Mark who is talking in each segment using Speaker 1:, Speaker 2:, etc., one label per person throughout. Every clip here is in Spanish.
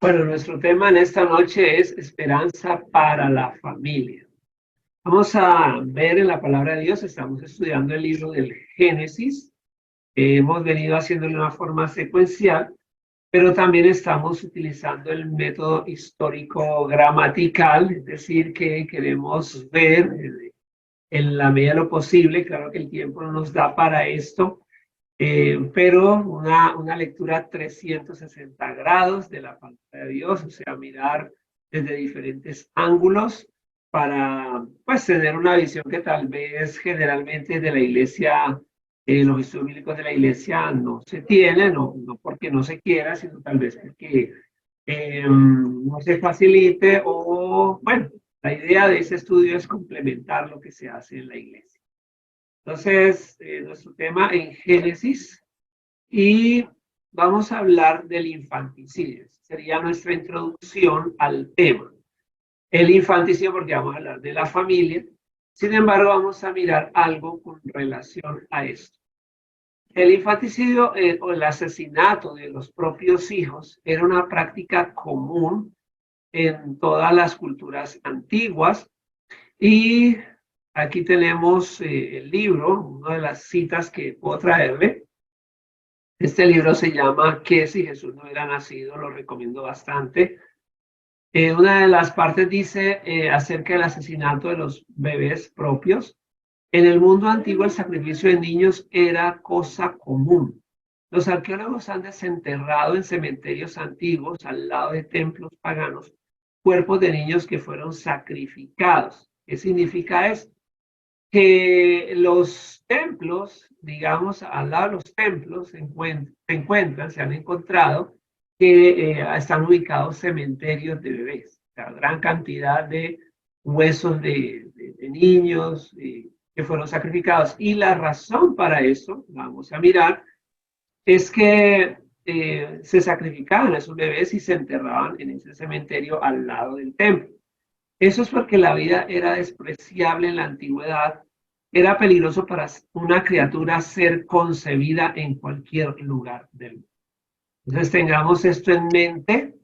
Speaker 1: Bueno, nuestro tema en esta noche es esperanza para la familia. Vamos a ver en la palabra de Dios, estamos estudiando el libro del Génesis. Hemos venido haciéndolo de una forma secuencial, pero también estamos utilizando el método histórico gramatical, es decir, que queremos ver en la medida de lo posible, claro que el tiempo no nos da para esto, pero una lectura 360 grados de la palabra de Dios, o sea, mirar desde diferentes ángulos para pues tener una visión que tal vez generalmente de la iglesia, los estudios bíblicos de la iglesia no se tienen, no porque no se quiera, sino tal vez porque no se facilite o bueno, la idea de ese estudio es complementar lo que se hace en la iglesia. Entonces, nuestro tema en Génesis y vamos a hablar del infanticidio. Sería nuestra introducción al tema. El infanticidio porque vamos a hablar de la familia. Sin embargo, vamos a mirar algo con relación a esto. El infanticidio o el asesinato de los propios hijos era una práctica común en todas las culturas antiguas y aquí tenemos el libro, una de las citas que puedo traerle. Este libro se llama ¿Qué si Jesús no hubiera nacido? Lo recomiendo bastante. Una de las partes dice acerca del asesinato de los bebés propios. En el mundo antiguo el sacrificio de niños era cosa común. Los arqueólogos han desenterrado en cementerios antiguos, al lado de templos paganos, cuerpos de niños que fueron sacrificados. ¿Qué significa eso? Que los templos, digamos, al lado de los templos se han encontrado que están ubicados cementerios de bebés, o sea, gran cantidad de huesos de niños que fueron sacrificados. Y la razón para eso, vamos a mirar, es que se sacrificaban a esos bebés y se enterraban en ese cementerio al lado del templo. Eso es porque la vida era despreciable en la antigüedad, era peligroso para una criatura ser concebida en cualquier lugar del mundo. Entonces tengamos esto en mente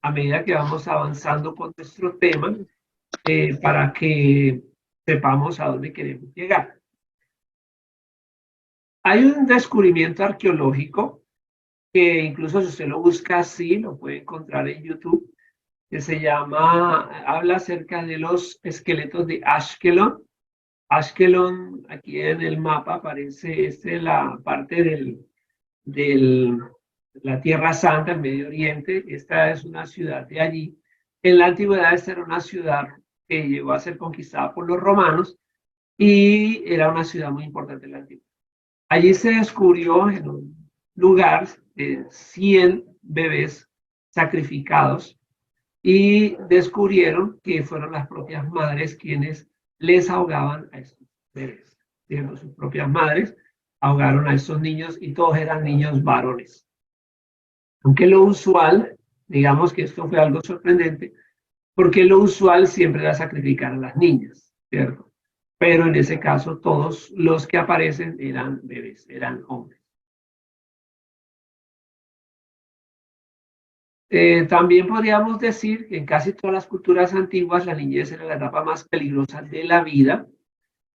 Speaker 1: a medida que vamos avanzando con nuestro tema para que sepamos a dónde queremos llegar. Hay un descubrimiento arqueológico que incluso si usted lo busca así, lo puede encontrar en YouTube, que se llama, habla acerca de los esqueletos de Ashkelon. Ashkelon, aquí en el mapa aparece la parte de la Tierra Santa, el Medio Oriente. Esta es una ciudad de allí. En la antigüedad esta era una ciudad que llegó a ser conquistada por los romanos y era una ciudad muy importante en la antigüedad. Allí se descubrió en un lugar 100 bebés sacrificados y descubrieron que fueron las propias madres quienes les ahogaban a estos bebés. Sus propias madres ahogaron a estos niños y todos eran niños varones. Aunque lo usual, digamos que esto fue algo sorprendente, porque lo usual siempre era sacrificar a las niñas, ¿cierto? Pero en ese caso todos los que aparecen eran bebés, eran hombres. También podríamos decir que en casi todas las culturas antiguas la niñez era la etapa más peligrosa de la vida.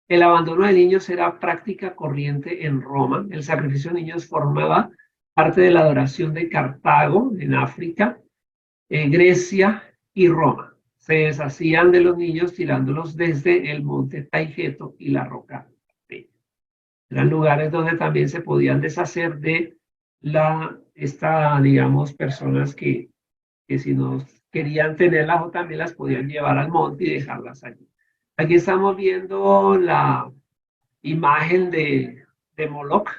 Speaker 1: El abandono de niños era práctica corriente en Roma. El sacrificio de niños formaba parte de la adoración de Cartago en África, Grecia y Roma. Se deshacían de los niños tirándolos desde el monte Taigeto y la roca. Eran lugares donde también se podían deshacer de digamos, personas que si no querían tenerlas o también las podían llevar al monte y dejarlas allí. Aquí estamos viendo la imagen de Moloch,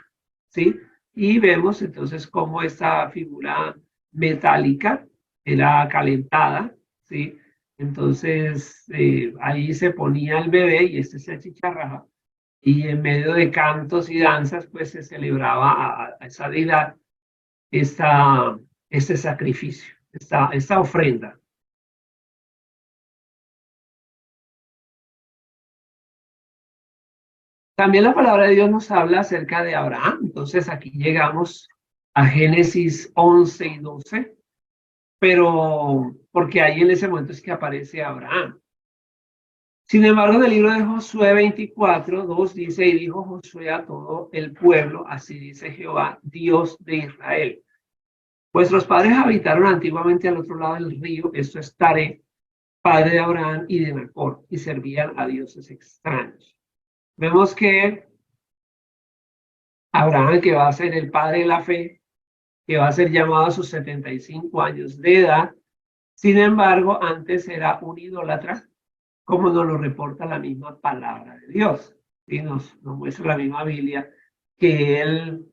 Speaker 1: ¿sí? Y vemos entonces cómo esta figura metálica era calentada, ¿sí? Entonces ahí se ponía el bebé y este se achicharraba y en medio de cantos y danzas pues se celebraba a esa deidad este sacrificio, esta ofrenda. También la palabra de Dios nos habla acerca de Abraham. Entonces aquí llegamos a Génesis 11 y 12. pero porque ahí en ese momento es que aparece Abraham. Sin embargo, en el libro de Josué 24:2 dice, y dijo Josué a todo el pueblo, así dice Jehová, Dios de Israel. Vuestros padres habitaron antiguamente al otro lado del río, esto es Taré, padre de Abraham y de Nacor, y servían a dioses extraños. Vemos que Abraham, que va a ser el padre de la fe, que va a ser llamado a sus 75 años de edad, sin embargo, antes era un idólatra, como nos lo reporta la misma palabra de Dios. Y nos muestra la misma Biblia que él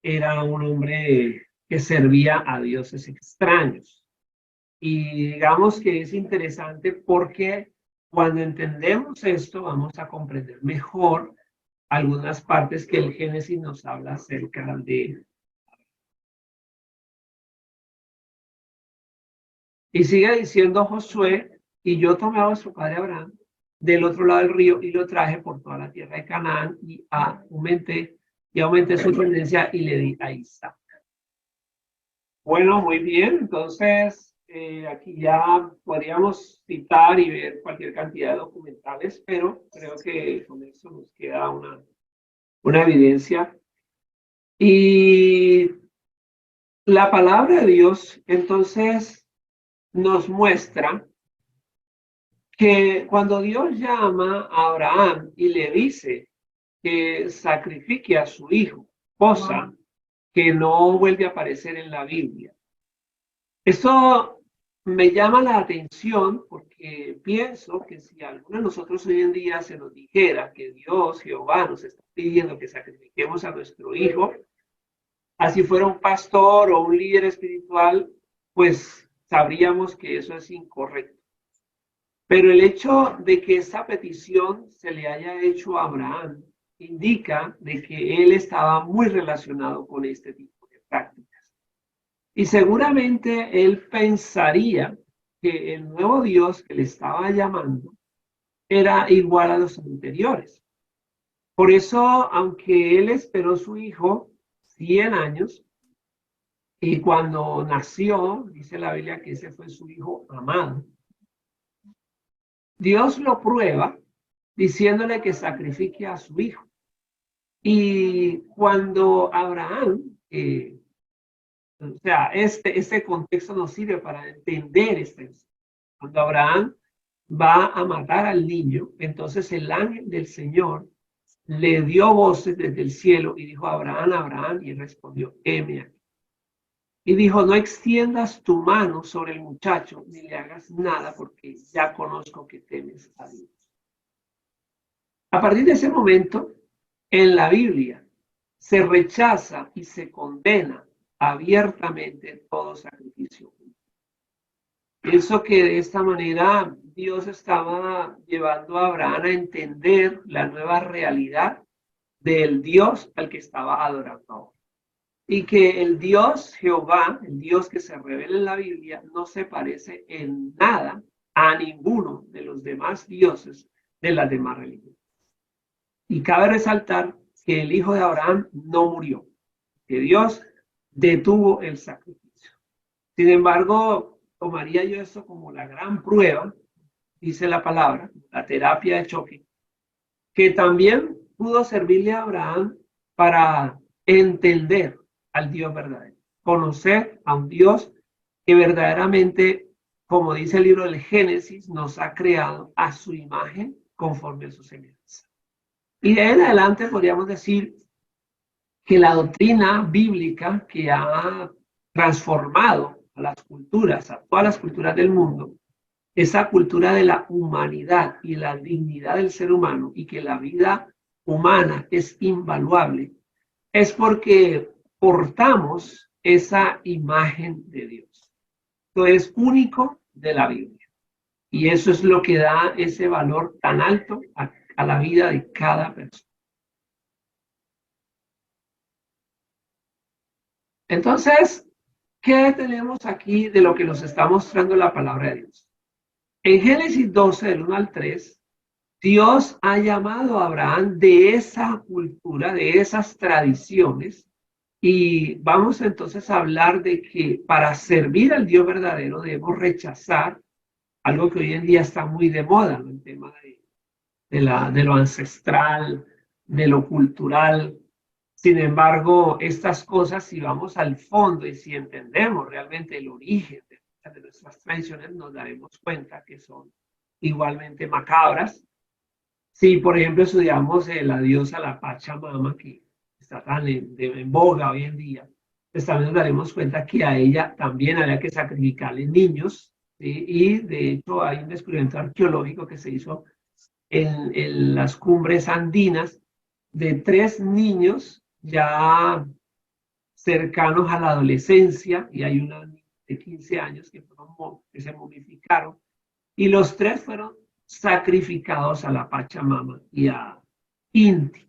Speaker 1: era un hombre que servía a dioses extraños. Y digamos que es interesante porque cuando entendemos esto, vamos a comprender mejor algunas partes que el Génesis nos habla acerca de. Y sigue diciendo Josué, y yo tomé a su padre Abraham del otro lado del río y lo traje por toda la tierra de Canaán y aumenté su tendencia y le di a Isaac. Bueno, muy bien, entonces aquí ya podríamos citar y ver cualquier cantidad de documentales, pero creo que con eso nos queda una evidencia. Y la palabra de Dios entonces nos muestra que cuando Dios llama a Abraham y le dice que sacrifique a su hijo, cosa que no vuelve a aparecer en la Biblia. Esto me llama la atención porque pienso que si a alguno de nosotros hoy en día se nos dijera que Dios, Jehová, nos está pidiendo que sacrifiquemos a nuestro hijo, así fuera un pastor o un líder espiritual, pues sabríamos que eso es incorrecto. Pero el hecho de que esa petición se le haya hecho a Abraham indica de que él estaba muy relacionado con este tipo de prácticas. Y seguramente él pensaría que el nuevo Dios que le estaba llamando era igual a los anteriores. Por eso, aunque él esperó su hijo 100 años, y cuando nació, dice la Biblia que ese fue su hijo amado, Dios lo prueba diciéndole que sacrifique a su hijo. Y cuando Abraham, o sea, este contexto nos sirve para entender cuando Abraham va a matar al niño, entonces el ángel del Señor le dio voces desde el cielo y dijo, Abraham, Abraham, y él respondió, heme aquí. Y dijo, no extiendas tu mano sobre el muchacho, ni le hagas nada, porque ya conozco que temes a Dios. A partir de ese momento, en la Biblia, se rechaza y se condena abiertamente todo sacrificio. Pienso que de esta manera Dios estaba llevando a Abraham a entender la nueva realidad del Dios al que estaba adorando. Y que el Dios Jehová, el Dios que se revela en la Biblia, no se parece en nada a ninguno de los demás dioses de las demás religiones. Y cabe resaltar que el hijo de Abraham no murió, que Dios detuvo el sacrificio. Sin embargo, tomaría yo esto como la gran prueba, dice la palabra, la terapia de choque, que también pudo servirle a Abraham para entender al Dios verdadero, conocer a un Dios que verdaderamente, como dice el libro del Génesis, nos ha creado a su imagen conforme a su semejanza. Y de ahí en adelante podríamos decir que la doctrina bíblica que ha transformado a las culturas, a todas las culturas del mundo, esa cultura de la humanidad y la dignidad del ser humano y que la vida humana es invaluable, es porque portamos esa imagen de Dios. Esto es único de la Biblia. Y eso es lo que da ese valor tan alto a la vida de cada persona. Entonces, ¿qué tenemos aquí de lo que nos está mostrando la palabra de Dios? En Génesis 12, del 1 al 3, Dios ha llamado a Abraham de esa cultura, de esas tradiciones, Y vamos entonces a hablar de que para servir al Dios verdadero debemos rechazar algo que hoy en día está muy de moda, ¿no? El tema de lo ancestral, de lo cultural. Sin embargo, estas cosas, si vamos al fondo y si entendemos realmente el origen de nuestras tradiciones, nos daremos cuenta que son igualmente macabras. Si, por ejemplo, estudiamos la diosa, la Pachamama, que está tan en boga hoy en día, pues también nos daremos cuenta que a ella también había que sacrificarle niños, ¿sí? Y de hecho hay un descubrimiento arqueológico que se hizo en las cumbres andinas de 3 niños ya cercanos a la adolescencia, y hay una de 15 años que se momificaron, y los 3 fueron sacrificados a la Pachamama y a Inti.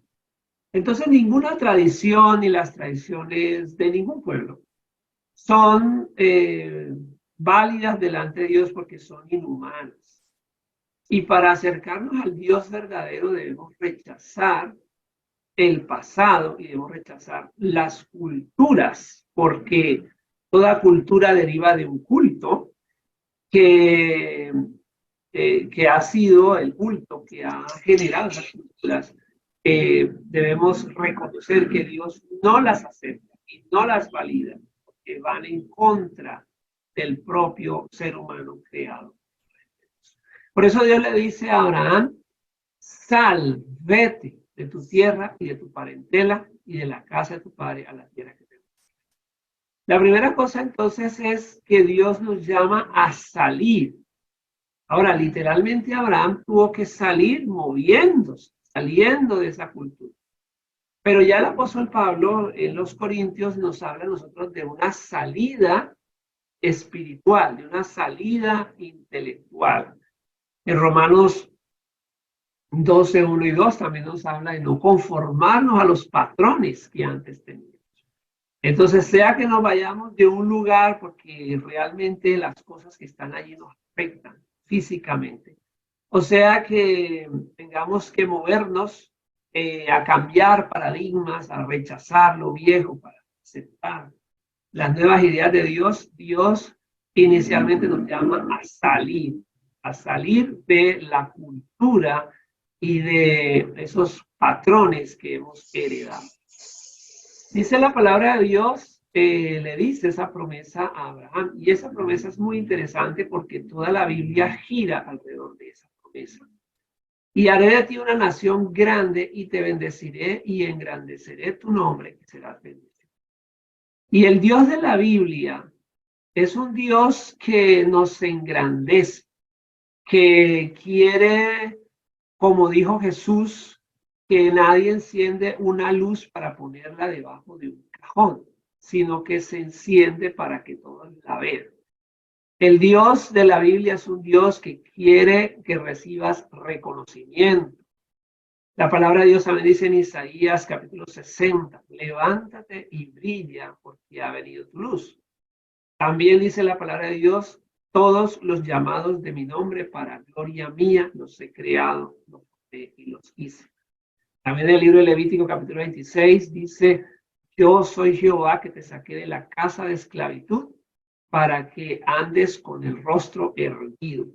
Speaker 1: Entonces, ninguna tradición ni las tradiciones de ningún pueblo son válidas delante de Dios porque son inhumanas. Y para acercarnos al Dios verdadero debemos rechazar el pasado y debemos rechazar las culturas, porque toda cultura deriva de un culto que ha sido el culto que ha generado esas culturas. Debemos reconocer que Dios no las acepta y no las valida, porque van en contra del propio ser humano creado. Por eso Dios le dice a Abraham: sal, vete de tu tierra y de tu parentela y de la casa de tu padre a la tierra que te doy. La primera cosa entonces es que Dios nos llama a salir. Ahora, literalmente Abraham tuvo que salir moviéndose, saliendo de esa cultura. Pero ya el apóstol Pablo en los Corintios nos habla a nosotros de una salida espiritual, de una salida intelectual. En Romanos 12, 1 y 2 también nos habla de no conformarnos a los patrones que antes teníamos. Entonces, sea que nos vayamos de un lugar porque realmente las cosas que están allí nos afectan físicamente, o sea que tengamos que movernos a cambiar paradigmas, a rechazar lo viejo para aceptar las nuevas ideas de Dios. Dios inicialmente nos llama a salir de la cultura y de esos patrones que hemos heredado. Dice la palabra de Dios, le dice esa promesa a Abraham, y esa promesa es muy interesante porque toda la Biblia gira alrededor de esa promesa. Y haré de ti una nación grande y te bendeciré y engrandeceré tu nombre, que serás bendecido. Y el Dios de la Biblia es un Dios que nos engrandece, que quiere, como dijo Jesús, que nadie enciende una luz para ponerla debajo de un cajón, sino que se enciende para que todos la vean. El Dios de la Biblia es un Dios que quiere que recibas reconocimiento. La palabra de Dios también dice en Isaías capítulo 60, levántate y brilla porque ha venido tu luz. También dice la palabra de Dios, todos los llamados de mi nombre para gloria mía los he creado, los formé y los hice. También en el libro de Levítico capítulo 26 dice, yo soy Jehová que te saqué de la casa de esclavitud para que andes con el rostro erguido.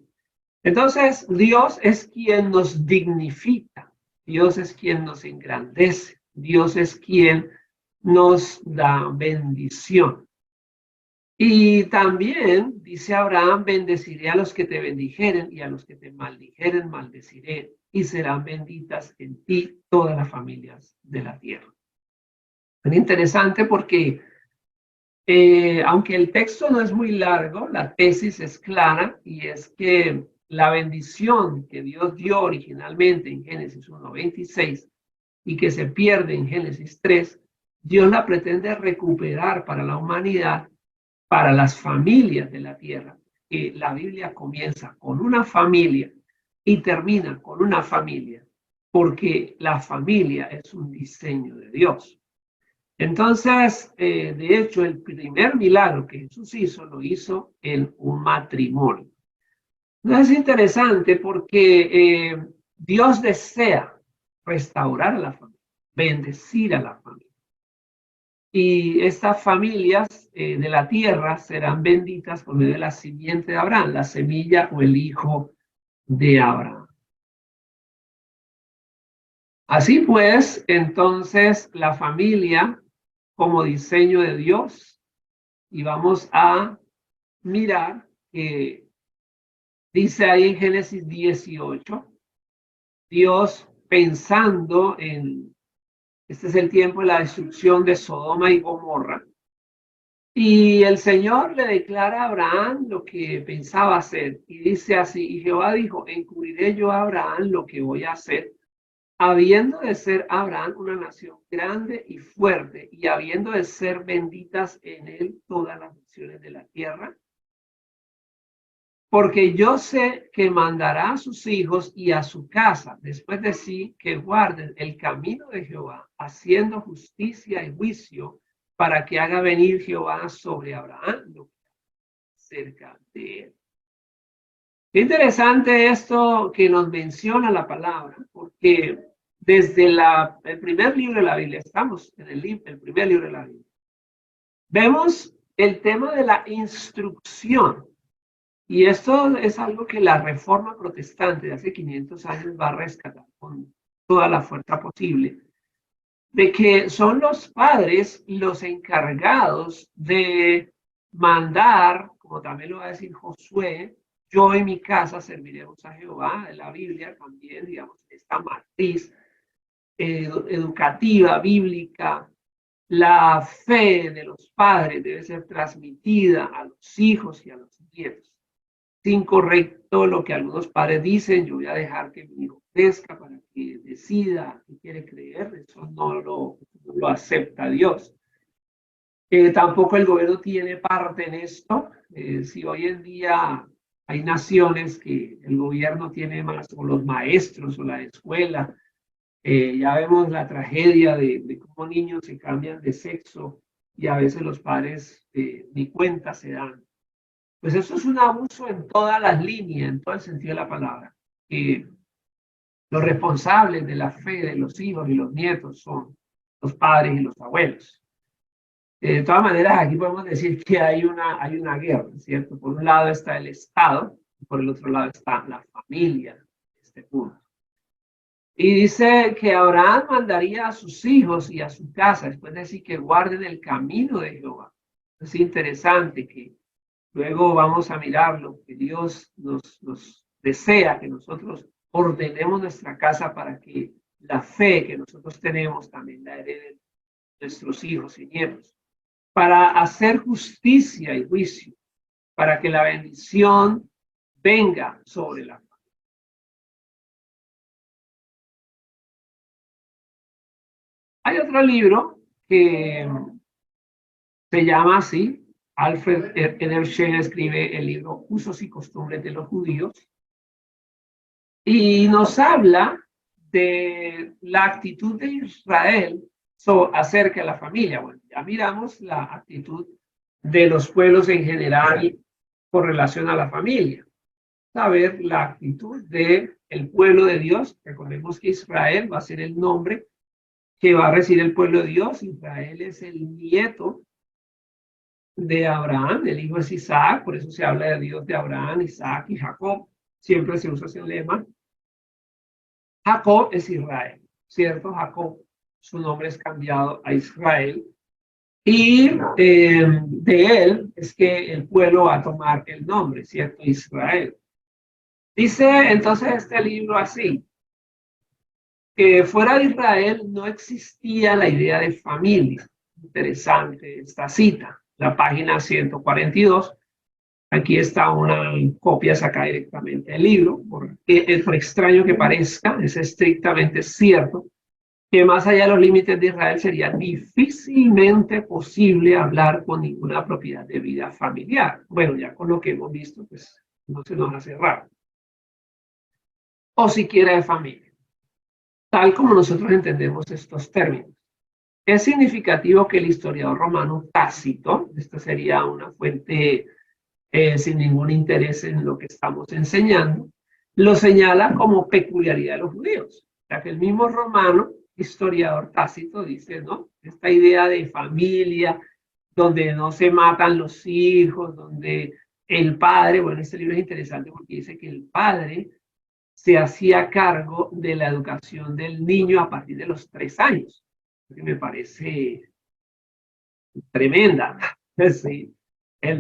Speaker 1: Entonces, Dios es quien nos dignifica, Dios es quien nos engrandece, Dios es quien nos da bendición. Y también dice Abraham, bendeciré a los que te bendijeren y a los que te maldijeren, maldeciré, y serán benditas en ti todas las familias de la tierra. Es interesante porque, aunque el texto no es muy largo, la tesis es clara, y es que la bendición que Dios dio originalmente en Génesis 1:26 y que se pierde en Génesis 3, Dios la pretende recuperar para la humanidad, para las familias de la tierra. La Biblia comienza con una familia y termina con una familia, porque la familia es un diseño de Dios. Entonces, de hecho, el primer milagro que Jesús hizo, lo hizo en un matrimonio. Es interesante porque Dios desea restaurar a la familia, bendecir a la familia. Y estas familias de la tierra serán benditas por medio de la simiente de Abraham, la semilla o el hijo de Abraham. Así pues, entonces, la familia como diseño de Dios, y vamos a mirar que dice ahí en Génesis 18, Dios pensando en, este es el tiempo de la destrucción de Sodoma y Gomorra, y el Señor le declara a Abraham lo que pensaba hacer, y dice así, y Jehová dijo, encubriré yo a Abraham lo que voy a hacer, habiendo de ser Abraham una nación grande y fuerte, y habiendo de ser benditas en él todas las naciones de la tierra, porque yo sé que mandará a sus hijos y a su casa, después de sí, que guarden el camino de Jehová, haciendo justicia y juicio, para que haga venir Jehová sobre Abraham lo que cerca de él. Qué interesante esto que nos menciona la palabra, porque desde el primer libro de la Biblia, estamos en el primer libro de la Biblia, vemos el tema de la instrucción. Y esto es algo que la Reforma Protestante de hace 500 años va a rescatar con toda la fuerza posible, de que son los padres los encargados de mandar, como también lo va a decir Josué, yo en mi casa serviremos a Jehová. En la Biblia también, digamos, esta matriz educativa, bíblica, la fe de los padres debe ser transmitida a los hijos y a los nietos. Es incorrecto lo que algunos padres dicen, yo voy a dejar que mi hijo crezca para que decida qué quiere creer, eso no lo acepta Dios. Tampoco el gobierno tiene parte en esto. Si hoy en día hay naciones que el gobierno tiene más, o los maestros o la escuela, ya vemos la tragedia de cómo niños se cambian de sexo y a veces los padres ni cuenta se dan. Pues eso es un abuso en todas las líneas, en todo el sentido de la palabra. Los responsables de la fe de los hijos y los nietos son los padres y los abuelos. De todas maneras, aquí podemos decir que hay una guerra, ¿cierto? Por un lado está el Estado, y por el otro lado está la familia, este punto. Y dice que Abraham mandaría a sus hijos y a su casa, después de decir que guarden el camino de Jehová. Es interesante que luego vamos a mirarlo, que Dios nos desea que nosotros ordenemos nuestra casa para que la fe que nosotros tenemos también la hereden nuestros hijos y nietos, para hacer justicia y juicio, para que la bendición venga sobre la familia. Hay otro libro que se llama así, Alfred Edersheim escribe el libro Usos y Costumbres de los Judíos y nos habla de la actitud de Israel acerca de la familia. Bueno, ya miramos la actitud de los pueblos en general con relación a la familia. Saber la actitud del pueblo de Dios. Recordemos que Israel va a ser el nombre que va a recibir el pueblo de Dios. Israel es el nieto de Abraham, el hijo es Isaac, por eso se habla de Dios de Abraham, Isaac y Jacob. Siempre se usa ese lema. Jacob es Israel, ¿cierto? Jacob, su nombre es cambiado a Israel. Y de él es que el pueblo va a tomar el nombre, ¿cierto? Israel. Dice entonces este libro así, que fuera de Israel no existía la idea de familia. Interesante esta cita, la página 142. Aquí está una copia sacada directamente del libro, porque por extraño que parezca, es estrictamente cierto que más allá de los límites de Israel sería difícilmente posible hablar con ninguna propiedad de vida familiar. Bueno, ya con lo que hemos visto, pues no se nos hace raro. O siquiera de familia, tal como nosotros entendemos estos términos. Es significativo que el historiador romano Tácito, esta sería una fuente sin ningún interés en lo que estamos enseñando, lo señala como peculiaridad de los judíos. O sea que el mismo romano historiador Tácito dice, ¿no? Esta idea de familia, donde no se matan los hijos, donde el padre, bueno, este libro es interesante porque dice que el padre se hacía cargo de la educación del niño a partir de los 3 años, que me parece tremenda, sí.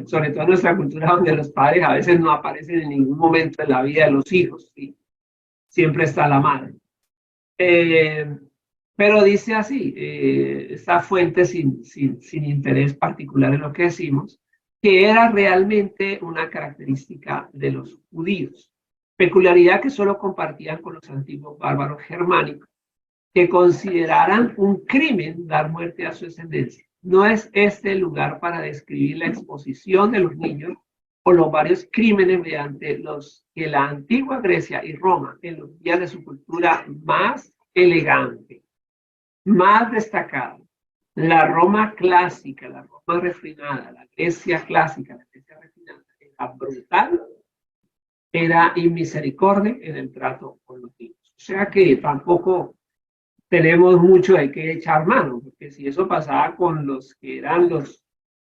Speaker 1: Sobre todo en nuestra cultura donde los padres a veces no aparecen en ningún momento de la vida de los hijos, ¿sí? Siempre está la madre. Pero dice así, esta fuente sin interés particular en lo que decimos, que era realmente una característica de los judíos, peculiaridad que solo compartían con los antiguos bárbaros germánicos, que consideraran un crimen dar muerte a su descendencia. No es este el lugar para describir la exposición de los niños o los varios crímenes mediante los que la antigua Grecia y Roma, en los días de su cultura más elegante, más destacada, la Roma clásica, la Roma refinada, la Grecia clásica, la Grecia refinada, era brutal, era inmisericordia en el trato con los niños. O sea que tampoco tenemos mucho de qué echar mano, porque si eso pasaba con los que eran los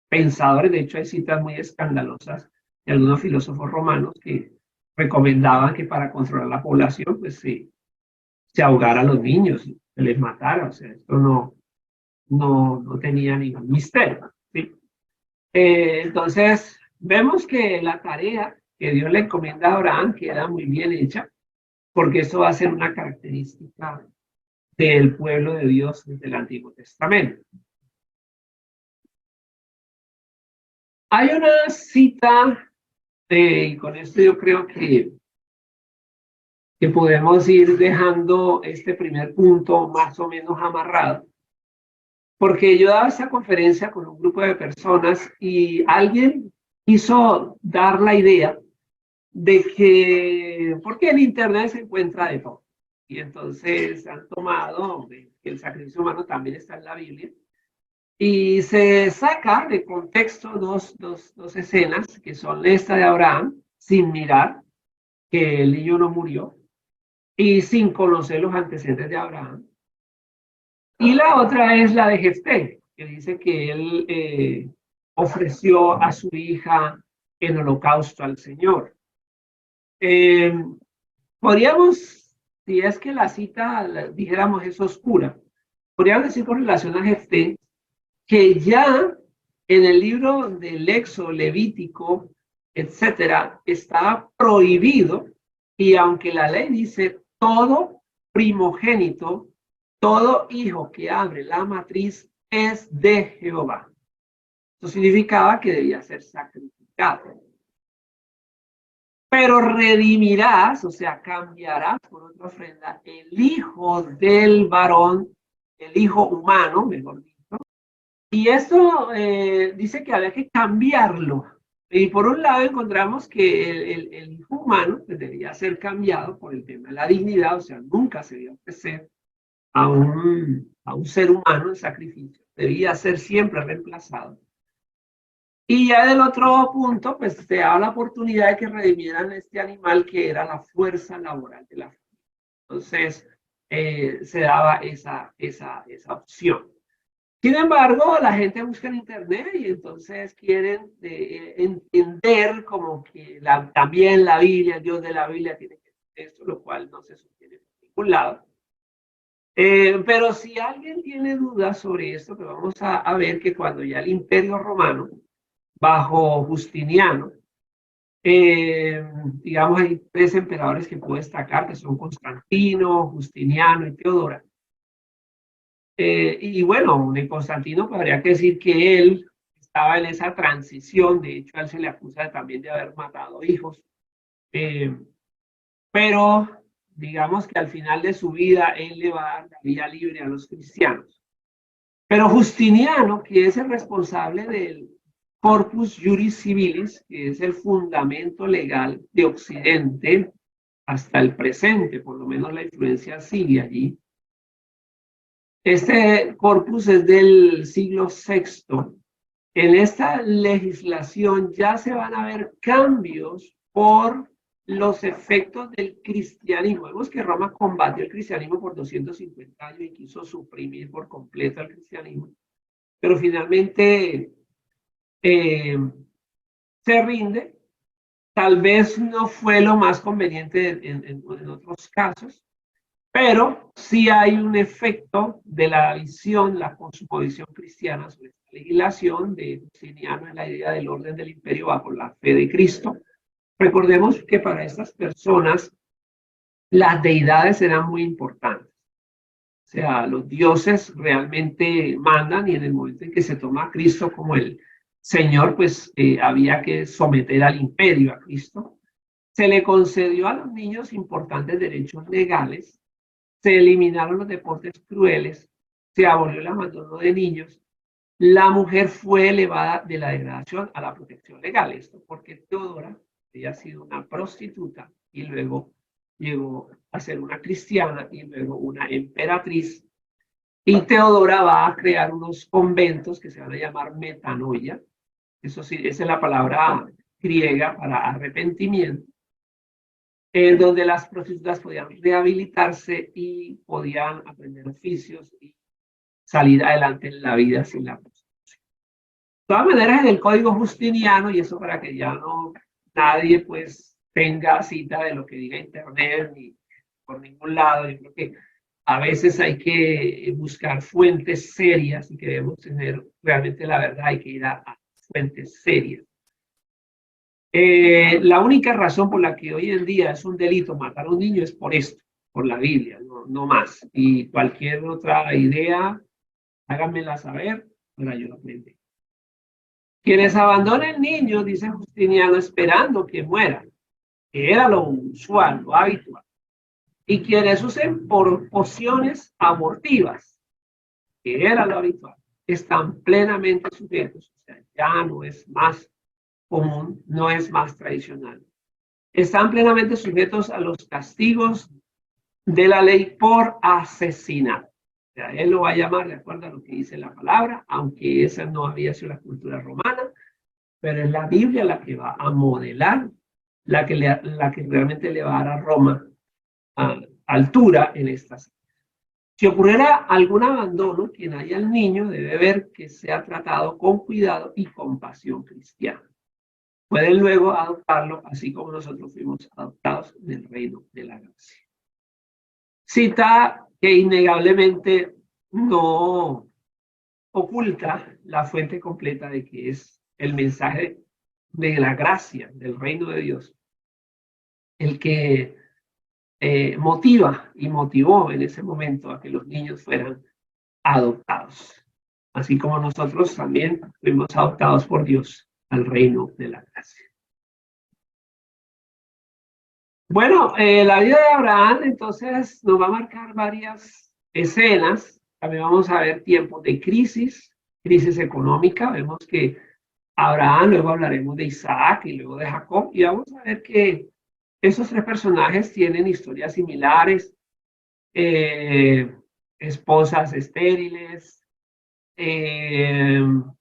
Speaker 1: pensadores, de hecho hay citas muy escandalosas de algunos filósofos romanos que recomendaban que para controlar la población, pues se ahogara a los niños, se les matara, o sea, esto no tenía ningún misterio, ¿sí? Entonces, vemos que la tarea que Dios le encomienda a Abraham queda muy bien hecha, porque eso va a ser una característica del pueblo de Dios desde el Antiguo Testamento. Hay una cita, y con esto yo creo que podemos ir dejando este primer punto más o menos amarrado, porque yo daba esta conferencia con un grupo de personas y alguien quiso dar la idea de que, porque en Internet se encuentra de todo, y entonces han tomado que el sacrificio humano también está en la Biblia, y se saca de contexto dos escenas, que son esta de Abraham, sin mirar que el niño no murió, y sin conocer los antecedentes de Abraham. Y la otra es la de Jefté, que dice que él ofreció a su hija en holocausto al Señor. Podríamos, si es que la cita, dijéramos, es oscura, podríamos decir con relación a Jefté, que ya en el libro del Éxodo, Levítico, etcétera, está prohibido, y aunque la ley dice todo primogénito, todo hijo que abre la matriz es de Jehová. Eso significaba que debía ser sacrificado. Pero redimirás, o sea, cambiarás por otra ofrenda el hijo del varón, el hijo humano, mejor dicho. Y esto dice que había que cambiarlo. Y por un lado encontramos que el hijo humano pues, debía ser cambiado por el tema de la dignidad, o sea, nunca se debía ofrecer a un ser humano en sacrificio, debía ser siempre reemplazado. Y ya del otro punto, pues se daba la oportunidad de que redimieran este animal que era la fuerza laboral de la familia. Entonces, se daba esa opción. Sin embargo, la gente busca en Internet y entonces quieren entender como que también la Biblia, el Dios de la Biblia tiene que hacer esto, lo cual no se sostiene por ningún lado. Pero si alguien tiene dudas sobre esto, pues vamos a ver que cuando ya el Imperio Romano, bajo Justiniano, digamos, hay 3 emperadores que puedo destacar, que son Constantino, Justiniano y Teodora. Y bueno, de Constantino podría que decir que él estaba en esa transición, de hecho a él se le acusa también de haber matado hijos, pero digamos que al final de su vida él le va a dar la vía libre a los cristianos. Pero Justiniano, que es el responsable del Corpus Juris Civilis, que es el fundamento legal de Occidente hasta el presente, por lo menos la influencia sigue allí. Este corpus es del siglo VI. En esta legislación ya se van a ver cambios por los efectos del cristianismo. Vemos que Roma combatió el cristianismo por 250 años y quiso suprimir por completo al cristianismo, pero finalmente se rinde. Tal vez no fue lo más conveniente en otros casos, pero sí hay un efecto de la visión, la cosmovisión cristiana sobre esta legislación de Justiniano en la idea del orden del imperio bajo la fe de Cristo. Recordemos que para estas personas las deidades eran muy importantes. O sea, los dioses realmente mandan y en el momento en que se toma a Cristo como el Señor, pues había que someter al imperio a Cristo. Se le concedió a los niños importantes derechos legales, se eliminaron los deportes crueles, se abolió el abandono de niños, la mujer fue elevada de la degradación a la protección legal. Esto porque Teodora había sido una prostituta y luego llegó a ser una cristiana y luego una emperatriz. Y Teodora va a crear unos conventos que se van a llamar metanoia. Eso sí, esa es la palabra griega para arrepentimiento, en donde las prostitutas podían rehabilitarse y podían aprender oficios y salir adelante en la vida sin la prostitución. De todas maneras, en el código justiniano, y eso para que ya no nadie pues tenga cita de lo que diga internet ni por ningún lado, yo creo que a veces hay que buscar fuentes serias y queremos tener realmente la verdad, hay que ir a fuentes serias. La única razón por la que hoy en día es un delito matar a un niño es por esto, por la Biblia, no más. Y cualquier otra idea, háganmela saber para yo aprender. Quienes abandonen niños, dice Justiniano, esperando que mueran, que era lo usual, lo habitual. Y quienes usen por pociones abortivas, que era lo habitual, están plenamente sujetos, o sea, ya no es más común, no es más tradicional. Están plenamente sujetos a los castigos de la ley por asesinato. O sea, él lo va a llamar de acuerdo a lo que dice la palabra, aunque esa no había sido la cultura romana, pero es la Biblia la que va a modelar, la que realmente le va a dar a Roma altura en estas. Si ocurriera algún abandono, quien haya al niño debe ver que sea tratado con cuidado y compasión cristiana. Pueden luego adoptarlo, así como nosotros fuimos adoptados del reino de la gracia. Cita que innegablemente no oculta la fuente completa de que es el mensaje de la gracia del reino de Dios el que motiva y motivó en ese momento a que los niños fueran adoptados, así como nosotros también fuimos adoptados por Dios al reino de la gracia. Bueno, la vida de Abraham entonces nos va a marcar varias escenas. También vamos a ver tiempos de crisis económica. Vemos que Abraham, luego hablaremos de Isaac y luego de Jacob, y vamos a ver que esos tres personajes tienen historias similares, esposas estériles,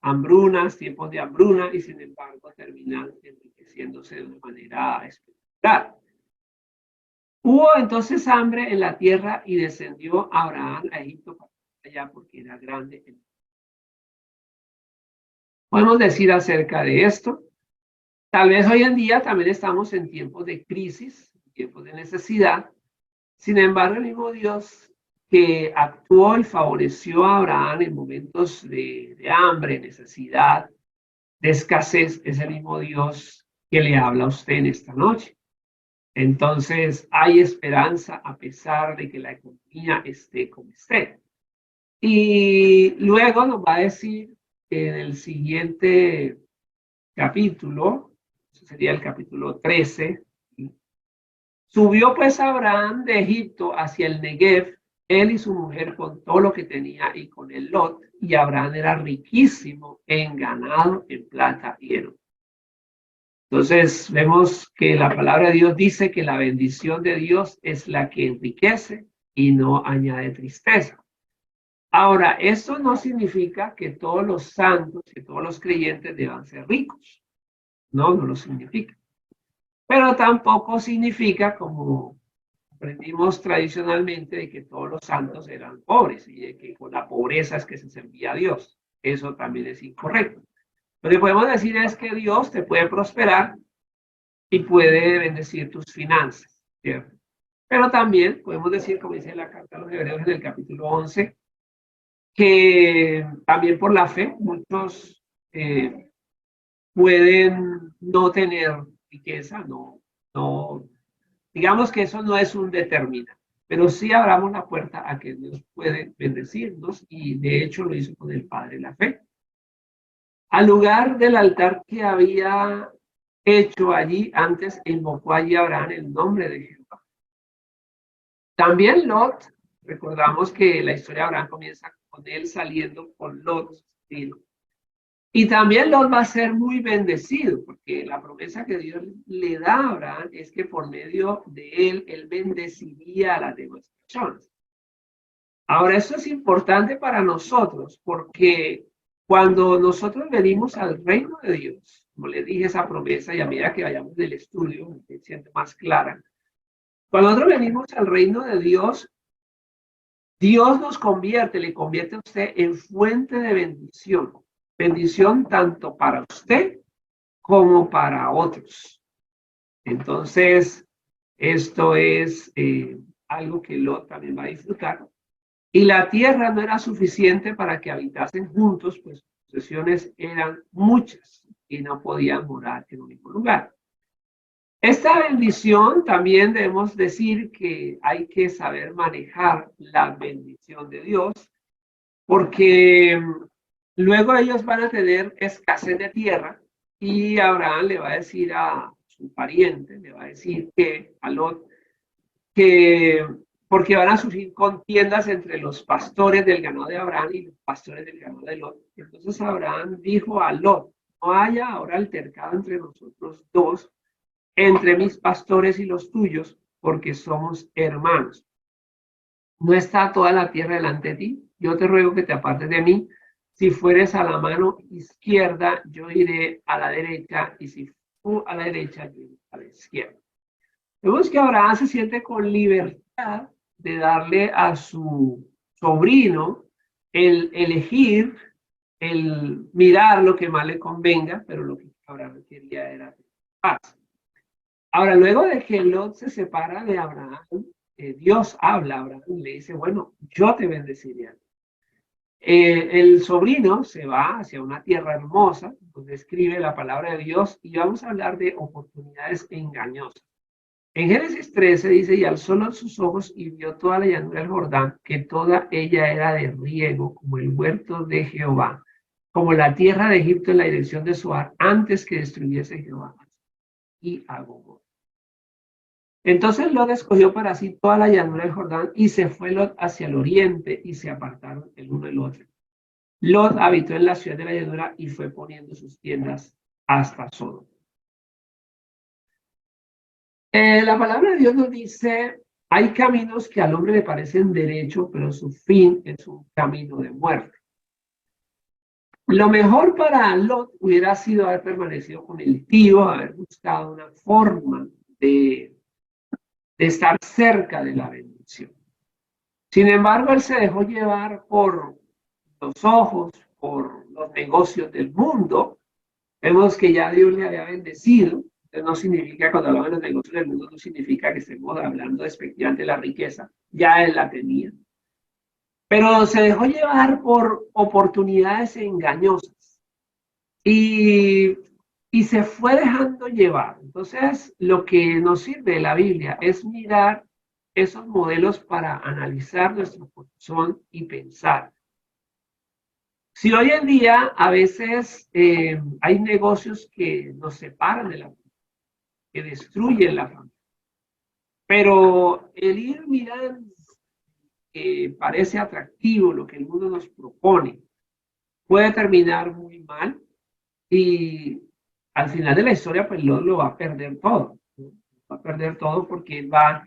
Speaker 1: hambrunas, tiempos de hambruna, y sin embargo terminan enriqueciéndose de una manera espectacular. Hubo entonces hambre en la tierra y descendió Abraham a Egipto para allá porque era grande. Podemos decir acerca de esto. Tal vez hoy en día también estamos en tiempos de crisis, tiempos de necesidad. Sin embargo, el mismo Dios que actuó y favoreció a Abraham en momentos de hambre, necesidad, de escasez, es el mismo Dios que le habla a usted en esta noche. Entonces, hay esperanza a pesar de que la economía esté como esté. Y luego nos va a decir en el siguiente capítulo, eso sería el capítulo 13, subió pues Abraham de Egipto hacia el Negev, él y su mujer con todo lo que tenía y con el Lot, y Abraham era riquísimo en ganado, en plata y en oro. Entonces vemos que la palabra de Dios dice que la bendición de Dios es la que enriquece y no añade tristeza. Ahora, esto no significa que todos los santos, que todos los creyentes deban ser ricos. No lo significa. pero tampoco significa, como aprendimos tradicionalmente, de que todos los santos eran pobres y de que con la pobreza es que se servía a Dios. Eso también es incorrecto. Lo que podemos decir es que Dios te puede prosperar y puede bendecir tus finanzas, ¿cierto? Pero también podemos decir, como dice la carta a los Hebreos en el capítulo 11, que también por la fe muchos pueden no tener riqueza, no, digamos que eso no es un determinante, pero sí abramos la puerta a que Dios puede bendecirnos y de hecho lo hizo con el Padre la fe. Al lugar del altar que había hecho allí, antes invocó allí Abraham el nombre de Jehová. También Lot, recordamos que la historia de Abraham comienza con él saliendo con Lot, y también Lot va a ser muy bendecido, porque la promesa que Dios le da a Abraham es que por medio de él bendeciría a las demás personas. Ahora, esto es importante para nosotros, porque cuando nosotros venimos al reino de Dios, como les dije esa promesa, y a medida que vayamos del estudio, se siente más clara. Cuando nosotros venimos al reino de Dios, Dios nos convierte, le convierte a usted en fuente de bendición. Bendición tanto para usted como para otros. Entonces, esto es algo que Lot también va a disfrutar. Y la tierra no era suficiente para que habitasen juntos, pues sus posesiones eran muchas y no podían morar en un mismo lugar. Esta bendición también debemos decir que hay que saber manejar la bendición de Dios, porque luego ellos van a tener escasez de tierra y Abraham le va a decir a su pariente, le va a decir que a Lot, que porque van a surgir contiendas entre los pastores del ganado de Abraham y los pastores del ganado de Lot. Entonces Abraham dijo a Lot, no haya ahora altercado entre nosotros dos, entre mis pastores y los tuyos, porque somos hermanos. ¿No está toda la tierra delante de ti? Yo te ruego que te apartes de mí. Si fueres a la mano izquierda, yo iré a la derecha, y si tú a la derecha, yo iré a la izquierda. Vemos que Abraham se siente con libertad de darle a su sobrino el elegir, el mirar lo que más le convenga, pero lo que Abraham quería era paz. Ahora, luego de que Lot se separa de Abraham, Dios habla a Abraham y le dice, bueno, yo te bendeciré. El sobrino se va hacia una tierra hermosa, donde escribe la palabra de Dios, y vamos a hablar de oportunidades engañosas. En Génesis 13 dice, y alzó sus ojos y vio toda la llanura del Jordán, que toda ella era de riego, como el huerto de Jehová, como la tierra de Egipto en la dirección de Zoar, antes que destruyese Jehová y a Gogor. Entonces Lot escogió para sí toda la llanura del Jordán y se fue Lot hacia el oriente y se apartaron el uno del otro. Lot habitó en la ciudad de la llanura y fue poniendo sus tiendas hasta Sodoma. La palabra de Dios nos dice, hay caminos que al hombre le parecen derecho, pero su fin es un camino de muerte. Lo mejor para Lot hubiera sido haber permanecido con el tío, haber buscado una forma de estar cerca de la bendición. Sin embargo, él se dejó llevar por los ojos, por los negocios del mundo. Vemos que ya Dios le había bendecido. Entonces no significa, cuando hablamos de los negocios del mundo, no significa que estemos hablando despectivamente de la riqueza. Ya él la tenía. Pero se dejó llevar por oportunidades engañosas. Y se fue dejando llevar. Entonces, lo que nos sirve de la Biblia es mirar esos modelos para analizar nuestro corazón y pensar. Si hoy en día a veces hay negocios que nos separan de la familia, que destruyen la familia, pero el ir mirando que parece atractivo lo que el mundo nos propone puede terminar muy mal y al final de la historia pues lo va a perder todo, ¿no? Va a perder todo porque va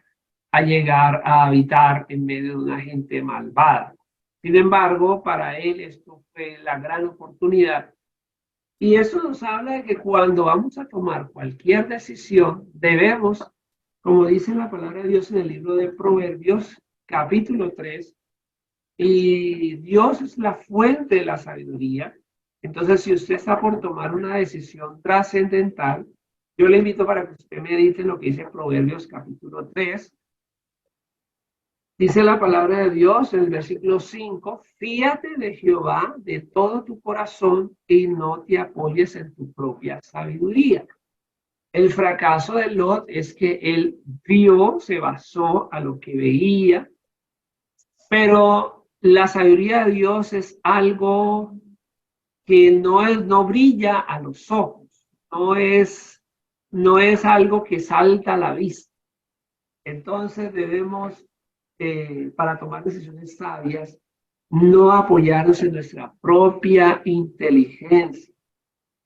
Speaker 1: a llegar a habitar en medio de una gente malvada. Sin embargo, para él esto fue la gran oportunidad Y eso nos habla de que cuando vamos a tomar cualquier decisión, debemos, como dice la palabra de Dios en el libro de Proverbios, capítulo 3, y Dios es la fuente de la sabiduría. Entonces, si usted está por tomar una decisión trascendental, yo le invito para que usted medite en lo que dice Proverbios capítulo 3. Dice la palabra de Dios en el versículo 5, fíate de Jehová de todo tu corazón y no te apoyes en tu propia sabiduría. El fracaso de Lot es que él vio, se basó a lo que veía, pero la sabiduría de Dios es algo que no brilla a los ojos, no es algo que salta a la vista. Entonces debemos, para tomar decisiones sabias, no apoyarnos en nuestra propia inteligencia.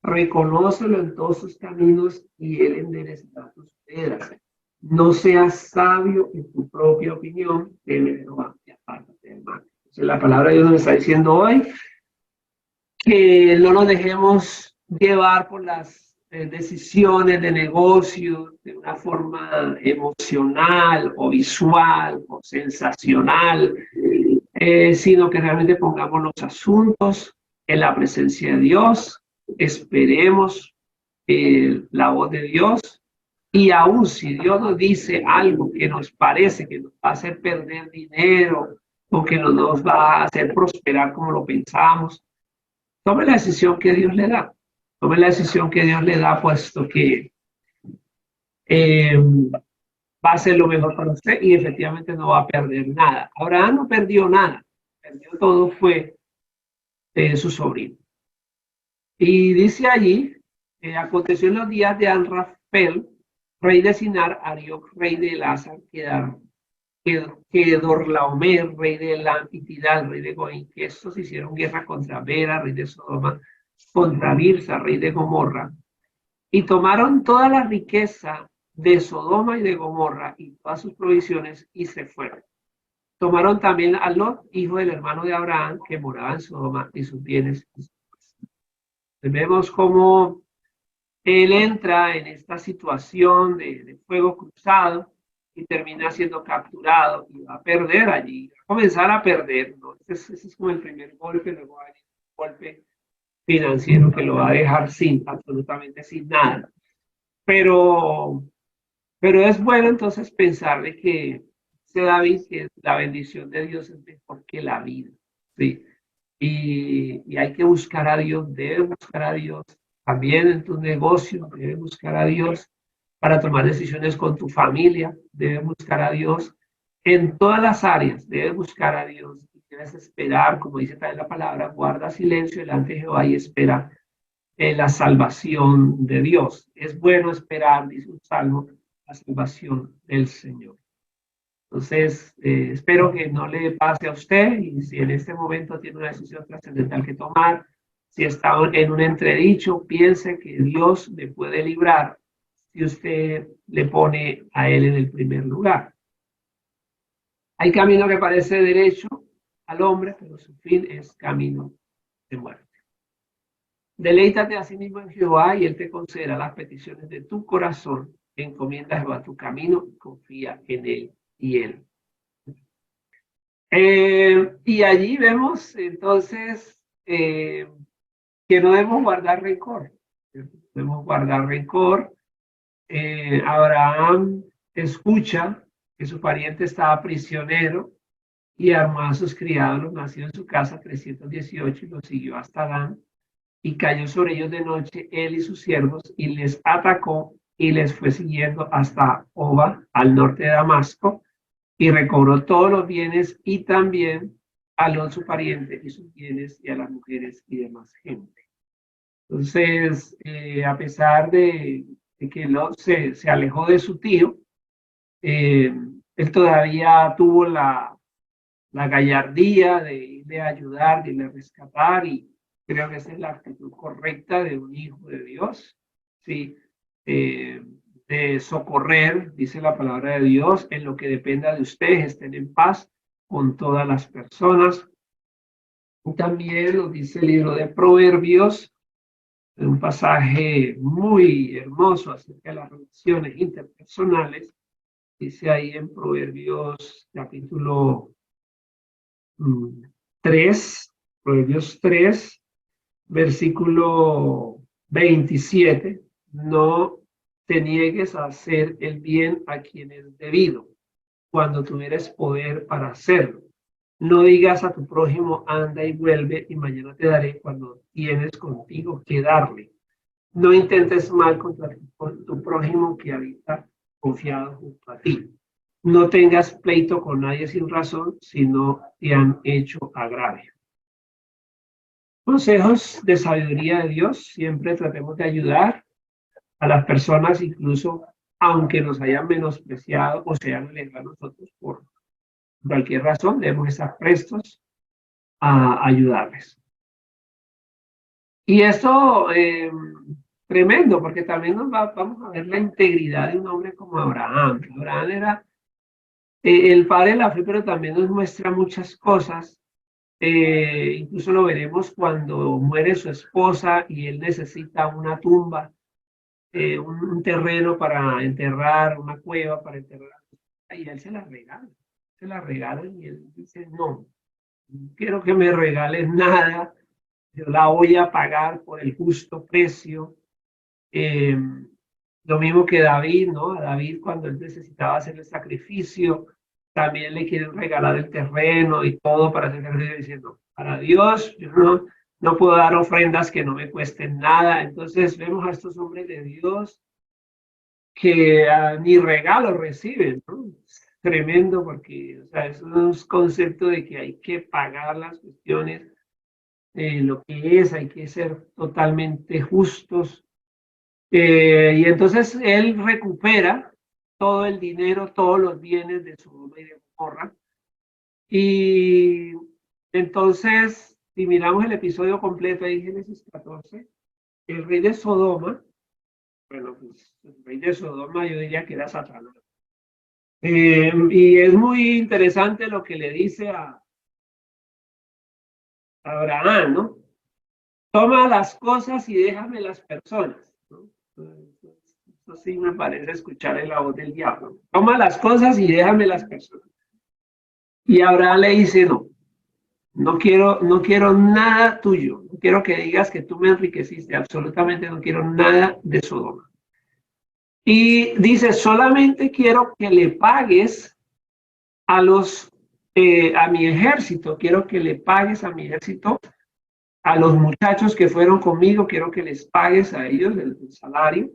Speaker 1: Reconócelo en todos sus caminos y él enderezará tus veredas. No seas sabio en tu propia opinión, teme de Jehová y apártate del mal. Entonces, la palabra de Dios nos está diciendo hoy que no nos dejemos llevar por las decisiones de negocio de una forma emocional o visual o sensacional, sino que realmente pongamos los asuntos en la presencia de Dios, esperemos la voz de Dios, y aún si Dios nos dice algo que nos parece que nos va a hacer perder dinero o que no nos va a hacer prosperar como lo pensamos, tome la decisión que Dios le da. Tome la decisión que Dios le da, puesto que va a ser lo mejor para usted y efectivamente no va a perder nada. Abraham no perdió nada, perdió todo fue su sobrino. Y dice allí, aconteció en los días de Anrafel, rey de Sinar, Arioc, rey de Elazar, que Dorlaomer, rey de Lampitidal, rey de Goín, que estos hicieron guerra contra Bera, rey de Sodoma, contra Birsa, rey de Gomorra, y tomaron toda la riqueza de Sodoma y de Gomorra y todas sus provisiones y se fueron. Tomaron también a Lot, hijo del hermano de Abraham, que moraba en Sodoma, y sus bienes. Vemos cómo él entra en esta situación de fuego cruzado y termina siendo capturado y va a perder allí, va a comenzar a perder, ¿no? Ese es como el primer golpe, luego va a venir un golpe financiero que lo va a dejar absolutamente sin nada. Pero es bueno entonces pensar de que ese David, que la bendición de Dios es mejor que la vida, ¿sí? Y hay que buscar a Dios, debe buscar a Dios también en tu negocio, debe buscar a Dios para tomar decisiones con tu familia, debe buscar a Dios en todas las áreas, debe buscar a Dios y debes esperar, como dice también la palabra, guarda silencio delante de Jehová y espera la salvación de Dios. Es bueno esperar, dice un salmo, la salvación del Señor. Entonces, espero que no le pase a usted y si en este momento tiene una decisión trascendental que tomar, si está en un entredicho, piense que Dios le puede librar si usted le pone a Él en el primer lugar. Hay camino que parece derecho al hombre, pero su fin es camino de muerte. Deleítate a sí mismo en Jehová y Él te concederá las peticiones de tu corazón. Encomienda a Jehová tu camino y confía en Él y Él. Y allí vemos entonces que no debemos guardar rencor. Debemos guardar rencor. Abraham escucha que su pariente estaba prisionero y armó a sus criados, los nacidos en su casa, 318, y los siguió hasta Dan. Y cayó sobre ellos de noche él y sus siervos y les atacó y les fue siguiendo hasta Oba, al norte de Damasco, y recobró todos los bienes y también a Lot su pariente y sus bienes y a las mujeres y demás gente. Entonces, a pesar de que Lot se alejó de su tío, él todavía tuvo la gallardía de ayudar, de rescatar, y creo que esa es la actitud correcta de un hijo de Dios, ¿sí? De socorrer, dice la palabra de Dios, en lo que dependa de ustedes, estén en paz con todas las personas. También nos dice el libro de Proverbios, un pasaje muy hermoso acerca de las relaciones interpersonales. Dice ahí en Proverbios capítulo 3, Proverbios 3, versículo 27, no te niegues a hacer el bien a quien es debido, cuando tuvieres poder para hacerlo. No digas a tu prójimo, anda y vuelve, y mañana te daré, cuando tienes contigo que darle. No intentes mal contra tu prójimo que habita confiado junto a ti. No tengas pleito con nadie sin razón, si no te han hecho agravio. Consejos de sabiduría de Dios. Siempre tratemos de ayudar a las personas, incluso aunque nos hayan menospreciado o sean alejados a nosotros por cualquier razón, debemos estar prestos a ayudarles. Y esto tremendo, porque también vamos a ver la integridad de un hombre como Abraham. Abraham era el padre de la fe, pero también nos muestra muchas cosas. Incluso lo veremos cuando muere su esposa y él necesita una tumba, un terreno para enterrar, una cueva para enterrar. Y él se la regala y él dice, no quiero que me regales nada, yo la voy a pagar por el justo precio. Eh, lo mismo que David, ¿no? A David cuando él necesitaba hacer el sacrificio, también le quieren regalar el terreno y todo para hacer el sacrificio, diciendo, para Dios, yo no puedo dar ofrendas que no me cuesten nada. Entonces vemos a estos hombres de Dios que ni regalos reciben, ¿no? Tremendo porque, o sea, es un concepto de que hay que pagar las cuestiones, lo que es, hay que ser totalmente justos. Y entonces él recupera todo el dinero, todos los bienes de Sodoma y de Gomorra. Y entonces, si miramos el episodio completo de Génesis 14, el rey de Sodoma, bueno, pues el rey de Sodoma yo diría que era Satanás. Y es muy interesante lo que le dice a Abraham, ¿no? Toma las cosas y déjame las personas, ¿no? Eso sí me parece escuchar la voz del diablo. Toma las cosas y déjame las personas. Y Abraham le dice, no quiero nada tuyo. No quiero que digas que tú me enriqueciste. Absolutamente no quiero nada de Sodoma. Y dice, solamente quiero que le pagues a mi ejército. Quiero que le pagues a mi ejército, a los muchachos que fueron conmigo. Quiero que les pagues a ellos el salario.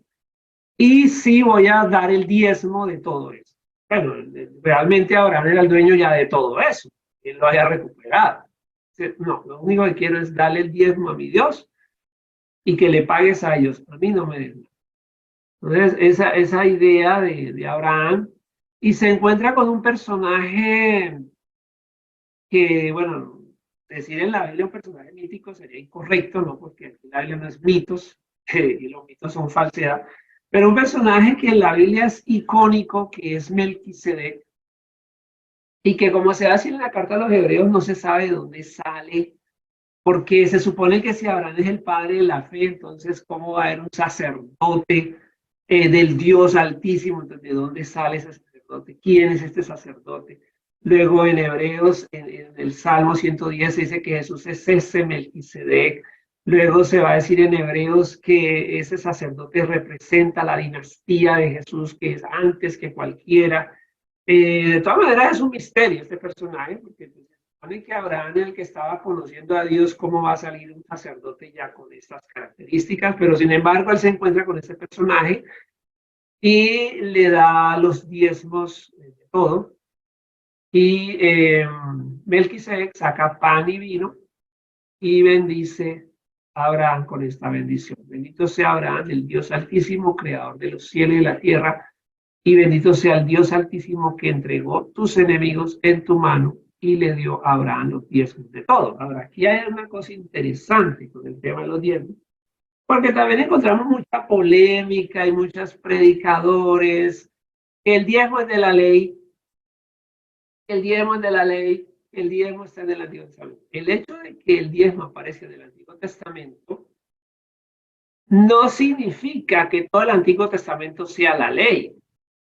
Speaker 1: Y sí voy a dar el diezmo de todo eso. Bueno, realmente Abraham era el dueño ya de todo eso. Él lo haya recuperado. No, lo único que quiero es darle el diezmo a mi Dios y que le pagues a ellos. A mí no me den. Entonces, esa idea de Abraham, y se encuentra con un personaje que, bueno, decir en la Biblia un personaje mítico sería incorrecto, ¿no? Porque aquí la Biblia no es mitos, y los mitos son falsedad. Pero un personaje que en la Biblia es icónico, que es Melquisedec, y que como se hace en la carta a los hebreos, no se sabe de dónde sale, porque se supone que si Abraham es el padre de la fe, entonces ¿cómo va a haber un sacerdote del Dios Altísimo? Entonces, ¿de dónde sale ese sacerdote? ¿Quién es este sacerdote? Luego en Hebreos, en el Salmo 110, se dice que Jesús es ese Melquisedec. Luego se va a decir en Hebreos que ese sacerdote representa la dinastía de Jesús, que es antes que cualquiera. De todas maneras es un misterio este personaje, porque se supone que Abraham, el que estaba conociendo a Dios, cómo va a salir un sacerdote ya con estas características, pero sin embargo él se encuentra con este personaje y le da los diezmos de todo. Y Melquisedec saca pan y vino y bendice a Abraham con esta bendición. Bendito sea Abraham, el Dios Altísimo, creador de los cielos y la tierra, y bendito sea el Dios Altísimo que entregó tus enemigos en tu mano y le dio a Abraham los diezmos de todo. Ahora, aquí hay una cosa interesante con el tema de los diezmos, porque también encontramos mucha polémica y muchos predicadores. El diezmo es de la ley, el diezmo es de la ley, el diezmo está en el Antiguo Testamento. El hecho de que el diezmo aparece en el Antiguo Testamento no significa que todo el Antiguo Testamento sea la ley.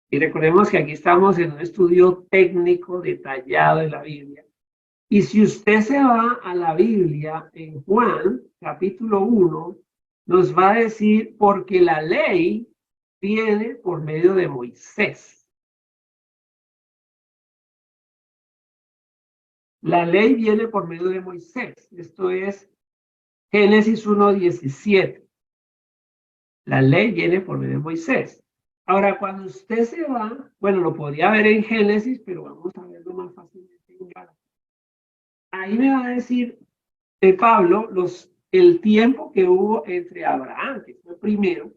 Speaker 1: Y recordemos que aquí estamos en un estudio técnico detallado de la Biblia. Y si usted se va a la Biblia en Juan, capítulo 1, nos va a decir, porque la ley viene por medio de Moisés. La ley viene por medio de Moisés. Esto es Génesis 1:17. La ley viene por medio de Moisés. Ahora, cuando usted se va, bueno, lo podría ver en Génesis, pero vamos a verlo más fácilmente en Gálatas. Ahí me va a decir Pablo el tiempo que hubo entre Abraham, que fue primero,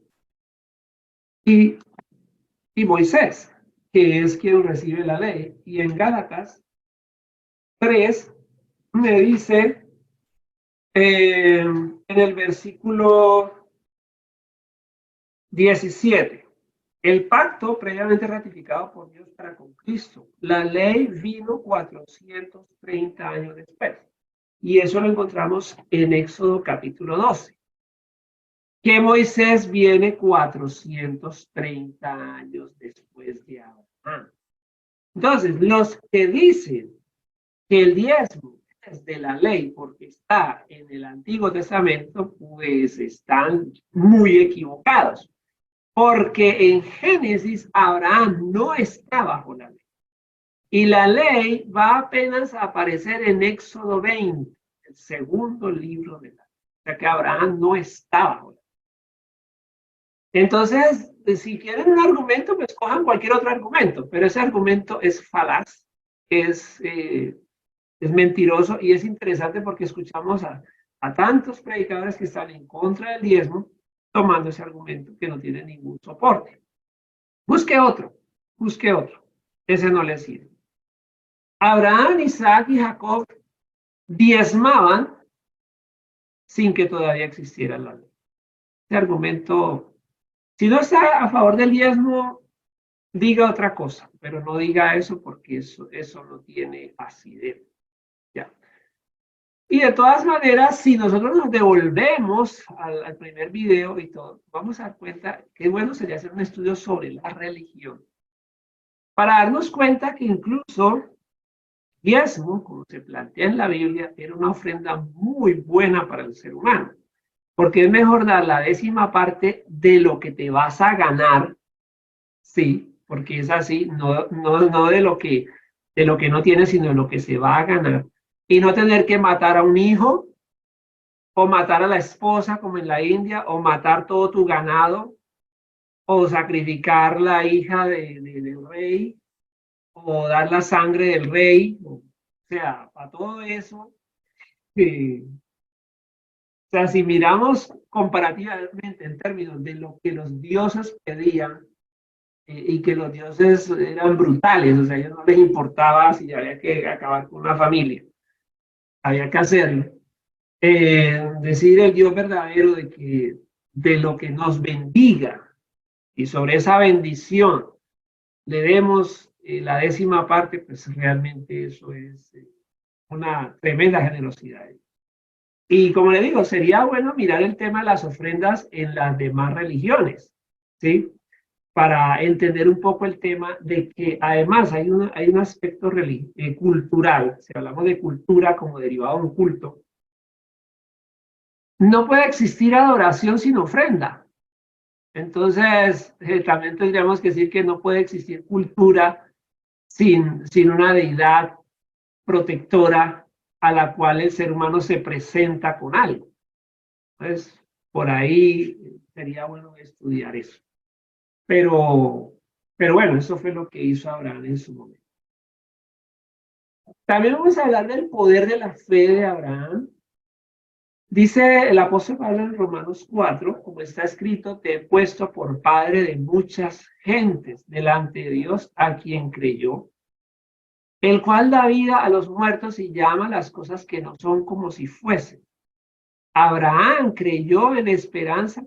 Speaker 1: y, y Moisés, que es quien recibe la ley. Y en Gálatas 3 me dice en el versículo 17, el pacto previamente ratificado por Dios para con Cristo. La ley vino 430 años después. Y eso lo encontramos en Éxodo capítulo 12. Que Moisés viene 430 años después de Abraham. Entonces, los que dicen que el diezmo es de la ley porque está en el Antiguo Testamento, pues están muy equivocados. Porque en Génesis Abraham no está bajo la ley. Y la ley va apenas a aparecer en Éxodo 20, el segundo libro de la ley. O sea que Abraham no está bajo la ley. Entonces, si quieren un argumento, pues cojan cualquier otro argumento, pero ese argumento es falaz, es, es mentiroso y es interesante porque escuchamos a tantos predicadores que están en contra del diezmo tomando ese argumento que no tiene ningún soporte. Busque otro, busque otro. Ese no le sirve. Abraham, Isaac y Jacob diezmaban sin que todavía existiera la ley. Este argumento, si no está a favor del diezmo, diga otra cosa, pero no diga eso porque eso no tiene asidero. ¿Ya? Y de todas maneras, si nosotros nos devolvemos al primer video y todo, vamos a dar cuenta que bueno sería hacer un estudio sobre la religión. Para darnos cuenta que incluso diezmo, como se plantea en la Biblia, era una ofrenda muy buena para el ser humano. Porque es mejor dar la 10ª parte de lo que te vas a ganar, sí, porque es así, no de lo que no tienes, sino de lo que se va a ganar. Y no tener que matar a un hijo, o matar a la esposa, como en la India, o matar todo tu ganado, o sacrificar la hija del rey, o dar la sangre del rey. O sea, para todo eso, o sea, si miramos comparativamente en términos de lo que los dioses pedían, y que los dioses eran brutales, o sea, a ellos no les importaba si había que acabar con una familia, había que hacerlo. Decir el Dios verdadero de lo que nos bendiga y sobre esa bendición le demos la 10ª parte, pues realmente eso es una tremenda generosidad. Y como le digo, sería bueno mirar el tema de las ofrendas en las demás religiones, ¿sí? Para entender un poco el tema de que además hay un aspecto cultural, si hablamos de cultura como derivado de un culto, no puede existir adoración sin ofrenda. Entonces, también tendríamos que decir que no puede existir cultura sin una deidad protectora a la cual el ser humano se presenta con algo. Entonces, por ahí sería bueno estudiar eso. Pero bueno, eso fue lo que hizo Abraham en su momento. También vamos a hablar del poder de la fe de Abraham. Dice el apóstol Pablo en Romanos 4, como está escrito, te he puesto por padre de muchas gentes delante de Dios a quien creyó, el cual da vida a los muertos y llama las cosas que no son como si fuesen. Abraham creyó en esperanza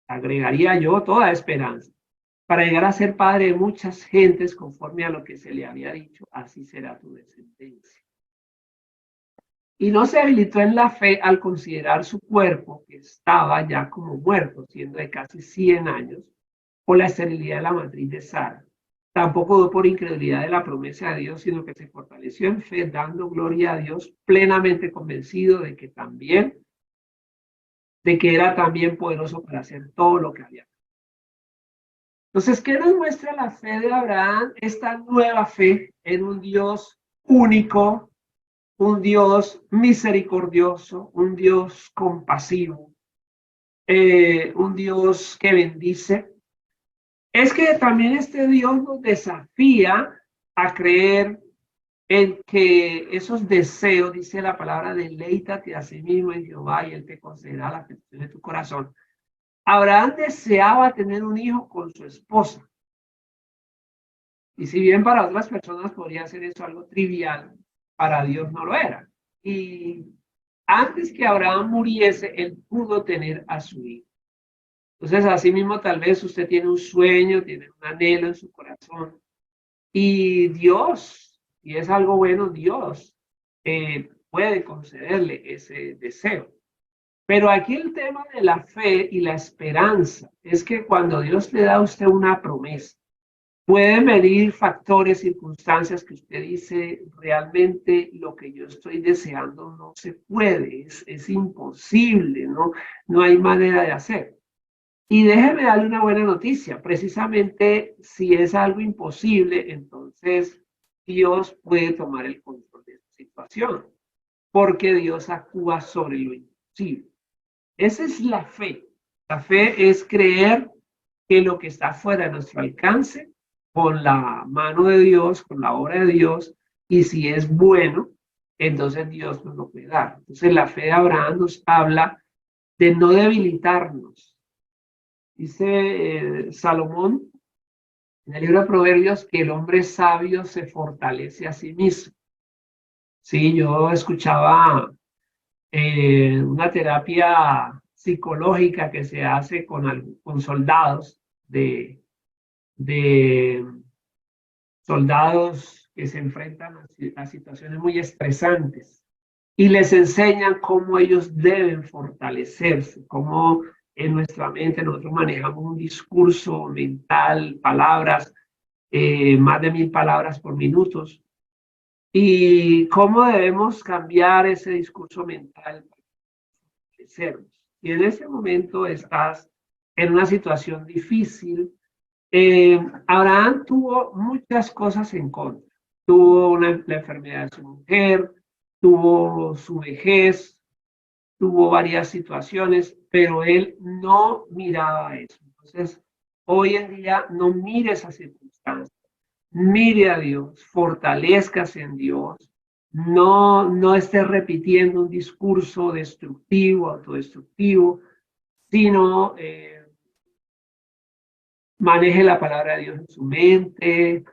Speaker 1: agregaría yo toda esperanza, para llegar a ser padre de muchas gentes conforme a lo que se le había dicho, así será tu descendencia. Y no se debilitó en la fe al considerar su cuerpo, que estaba ya como muerto, siendo de casi 100 años, por la esterilidad de la matriz de Sara. Tampoco dudó por incredulidad de la promesa de Dios, sino que se fortaleció en fe, dando gloria a Dios, plenamente convencido de que era también poderoso para hacer todo lo que había. Entonces, ¿qué nos muestra la fe de Abraham? Esta nueva fe en un Dios único, un Dios misericordioso, un Dios compasivo, un Dios que bendice. Es que también este Dios nos desafía a creer en que esos deseos, dice la palabra, deleítate a sí mismo en Jehová y Él te concederá la petición de tu corazón. Abraham deseaba tener un hijo con su esposa. Y si bien para otras personas podría ser eso algo trivial, para Dios no lo era. Y antes que Abraham muriese, él pudo tener a su hijo. Entonces, así mismo, tal vez usted tiene un sueño, tiene un anhelo en su corazón. Y Dios, y es algo bueno, Dios puede concederle ese deseo. Pero aquí el tema de la fe y la esperanza es que cuando Dios le da a usted una promesa, pueden venir factores, circunstancias que usted dice, realmente lo que yo estoy deseando no se puede, es imposible, no hay manera de hacer. Y déjeme darle una buena noticia, precisamente si es algo imposible, entonces Dios puede tomar el control de esta situación, porque Dios actúa sobre lo imposible. Esa es la fe. La fe es creer que lo que está fuera de nuestro alcance, con la mano de Dios, con la obra de Dios, y si es bueno, entonces Dios nos lo puede dar. Entonces la fe de Abraham nos habla de no debilitarnos. Dice Salomón en el libro de Proverbios que el hombre sabio se fortalece a sí mismo. Sí, yo escuchaba una terapia psicológica que se hace con soldados de soldados que se enfrentan a situaciones muy estresantes y les enseñan cómo ellos deben fortalecerse, cómo en nuestra mente nosotros manejamos un discurso mental, palabras, más de 1000 palabras por minutos, y cómo debemos cambiar ese discurso mental para fortalecernos. Y en ese momento estás en una situación difícil. Abraham tuvo muchas cosas en contra. Tuvo la enfermedad de su mujer, tuvo su vejez, tuvo varias situaciones, pero él no miraba eso. Entonces, hoy en día no mire esas circunstancias, mire a Dios, fortalezcase en Dios, no esté repitiendo un discurso destructivo, autodestructivo, sino maneje la palabra de Dios en su mente,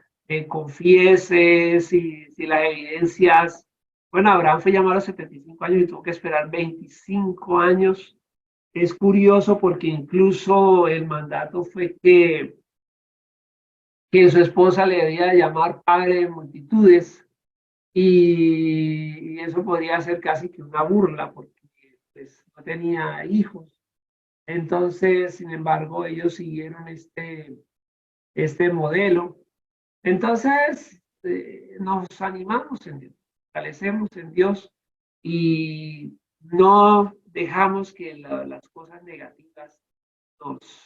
Speaker 1: confiese si las evidencias. Bueno, Abraham fue llamado a los 75 años y tuvo que esperar 25 años. Es curioso porque incluso el mandato fue que su esposa le debía llamar padre de multitudes y eso podría ser casi que una burla porque pues, no tenía hijos. Entonces, sin embargo, ellos siguieron este modelo. Entonces, nos animamos en Dios, fortalecemos en Dios y no dejamos que las cosas negativas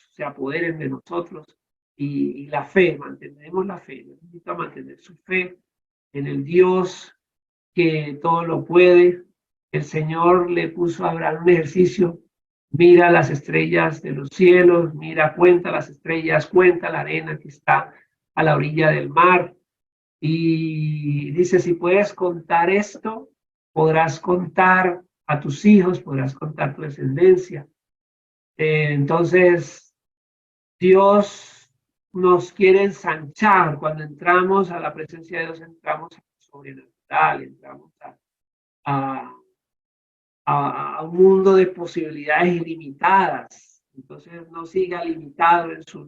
Speaker 1: se apoderen de nosotros y la fe, mantenemos la fe, necesita mantener su fe en el Dios que todo lo puede. El Señor le puso a Abraham un ejercicio. Mira las estrellas de los cielos, mira, cuenta las estrellas, cuenta la arena que está a la orilla del mar. Y dice, si puedes contar esto, podrás contar a tus hijos, podrás contar tu descendencia. Entonces, Dios nos quiere ensanchar. Cuando entramos a la presencia de Dios, entramos a lo sobrenatural, entramos a a un mundo de posibilidades ilimitadas. Entonces no siga limitado en su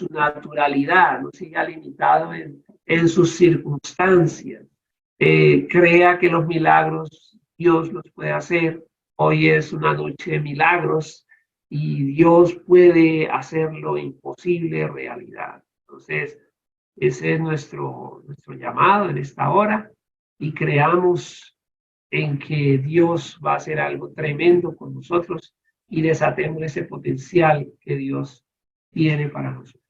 Speaker 1: naturalidad, no siga limitado en sus circunstancias. Crea que los milagros Dios los puede hacer. Hoy es una noche de milagros y Dios puede hacer lo imposible realidad. Entonces, ese es nuestro llamado en esta hora y creamos en que Dios va a hacer algo tremendo con nosotros y desatemos ese potencial que Dios tiene para nosotros.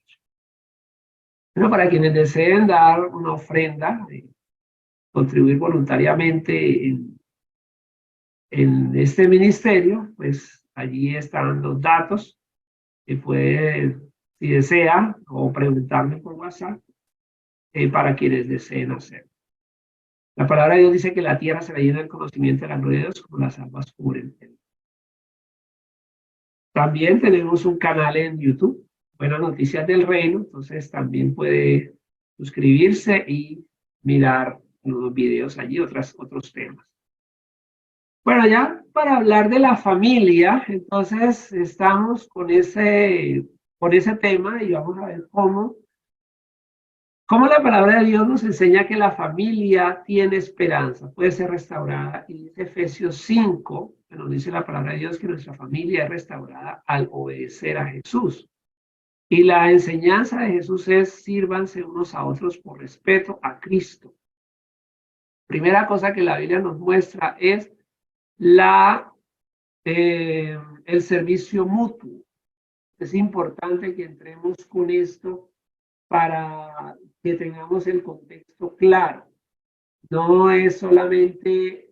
Speaker 1: Bueno, para quienes deseen dar una ofrenda, contribuir voluntariamente en este ministerio, pues allí están los datos que puede, si desea, o preguntarme por WhatsApp, para quienes deseen hacer. La palabra de Dios dice que la tierra se llena del conocimiento de la gloria de Dios como las aguas cubren. También tenemos un canal en YouTube, Buenas Noticias del Reino, entonces también puede suscribirse y mirar unos videos allí, otros temas. Bueno, ya para hablar de la familia, entonces estamos con ese tema y vamos a ver cómo la palabra de Dios nos enseña que la familia tiene esperanza, puede ser restaurada. Y dice Efesios 5, que nos dice la palabra de Dios que nuestra familia es restaurada al obedecer a Jesús. Y la enseñanza de Jesús es: sírvanse unos a otros por respeto a Cristo. Primera cosa que la Biblia nos muestra es el servicio mutuo. Es importante que entremos con esto para que tengamos el contexto claro. No es solamente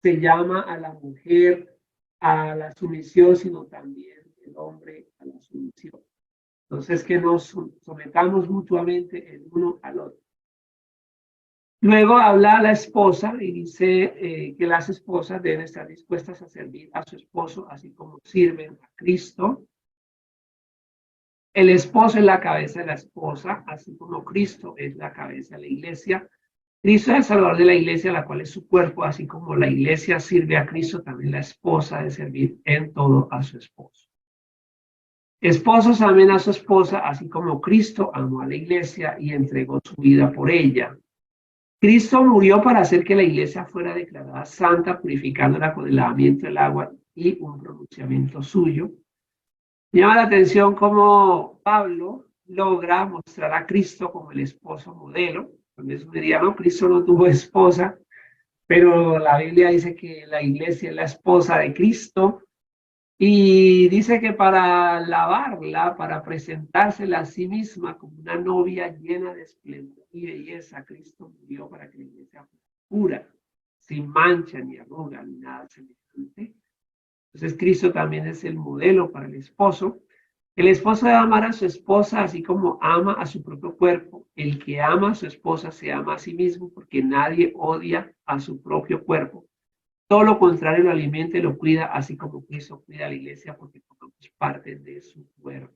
Speaker 1: se llama a la mujer a la sumisión, sino también el hombre a la sumisión. Entonces, que nos sometamos mutuamente el uno al otro. Luego habla a la esposa y dice que las esposas deben estar dispuestas a servir a su esposo, así como sirven a Cristo. El esposo es la cabeza de la esposa, así como Cristo es la cabeza de la iglesia. Cristo es el salvador de la iglesia, la cual es su cuerpo, así como la iglesia sirve a Cristo, también la esposa debe servir en todo a su esposo. Esposos amen a su esposa, así como Cristo amó a la iglesia y entregó su vida por ella. Cristo murió para hacer que la iglesia fuera declarada santa, purificándola con el lavamiento del agua y un pronunciamiento suyo. Llama la atención cómo Pablo logra mostrar a Cristo como el esposo modelo. Entonces diría, no, Cristo no tuvo esposa, pero la Biblia dice que la iglesia es la esposa de Cristo y dice que para lavarla, para presentársela a sí misma como una novia llena de esplendor y belleza, Cristo murió para que la iglesia fuera pura, sin mancha ni arruga ni nada semejante. Entonces Cristo también es el modelo para el esposo. El esposo debe amar a su esposa así como ama a su propio cuerpo. El que ama a su esposa se ama a sí mismo, porque nadie odia a su propio cuerpo. Todo lo contrario, lo alimenta y lo cuida, así como Cristo cuida a la iglesia, porque formamos parte de su cuerpo.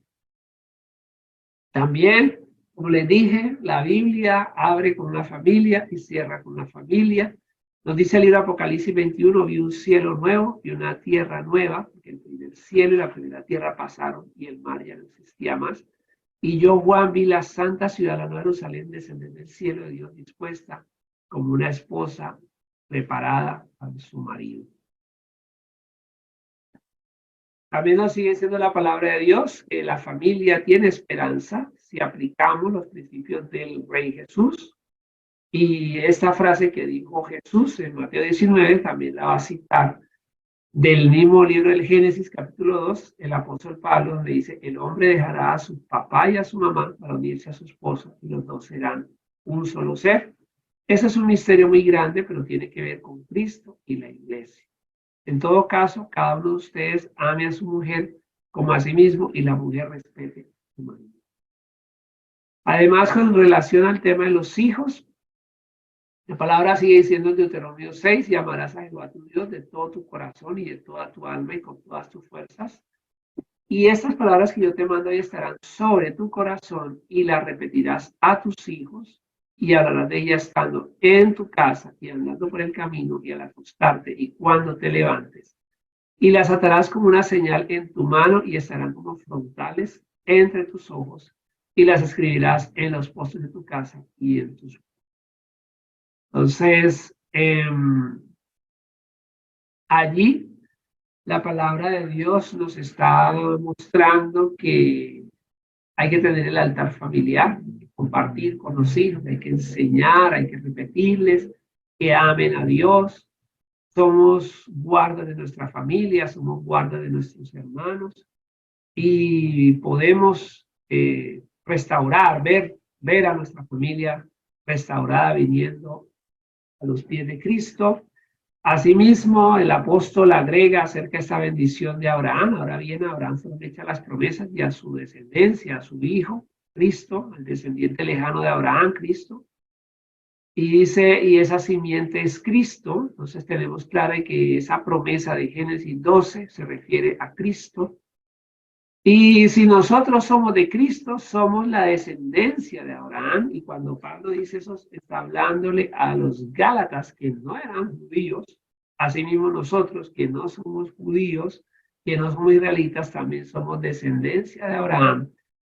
Speaker 1: También, como les dije, la Biblia abre con una familia y cierra con una familia. Nos dice el libro Apocalipsis 21, vi un cielo nuevo y una tierra nueva, porque el primer cielo y la primera tierra pasaron y el mar ya no existía más. Y yo, Juan, vi la santa ciudad, la Nueva Jerusalén, descender del cielo de Dios, dispuesta como una esposa preparada para su marido. También nos sigue siendo la palabra de Dios que la familia tiene esperanza si aplicamos los principios del Rey Jesús. Y esta frase que dijo Jesús en Mateo 19 también la va a citar del mismo libro del Génesis, capítulo 2, el apóstol Pablo, donde dice: el hombre dejará a su papá y a su mamá para unirse a su esposa y los dos serán un solo ser. Ese es un misterio muy grande, pero tiene que ver con Cristo y la iglesia. En todo caso, cada uno de ustedes ame a su mujer como a sí mismo y la mujer respete a su marido. Además, con relación al tema de los hijos, la palabra sigue diciendo en Deuteronomio 6, y amarás a Jehová tu Dios de todo tu corazón y de toda tu alma y con todas tus fuerzas. Y estas palabras que yo te mando hoy estarán sobre tu corazón y las repetirás a tus hijos y hablarás de ellas estando en tu casa y andando por el camino y al acostarte y cuando te levantes. Y las atarás como una señal en tu mano y estarán como frontales entre tus ojos y las escribirás en los postes de tu casa y en tus. Entonces, Allí la palabra de Dios nos está mostrando que hay que tener el altar familiar, compartir con los hijos, hay que enseñar, hay que repetirles que amen a Dios. Somos guardas de nuestra familia, somos guardas de nuestros hermanos y podemos restaurar, ver a nuestra familia restaurada viniendo a los pies de Cristo. Asimismo, el apóstol agrega acerca de esta bendición de Abraham. Ahora bien, Abraham se le echa las promesas y a su descendencia, a su hijo, Cristo, el descendiente lejano de Abraham, Cristo. Y dice, y esa simiente es Cristo. Entonces tenemos claro que esa promesa de Génesis 12 se refiere a Cristo. Y si nosotros somos de Cristo, somos la descendencia de Abraham. Y cuando Pablo dice eso, está hablándole a los Gálatas que no eran judíos. Asimismo nosotros que no somos judíos, que no somos israelitas, también somos descendencia de Abraham.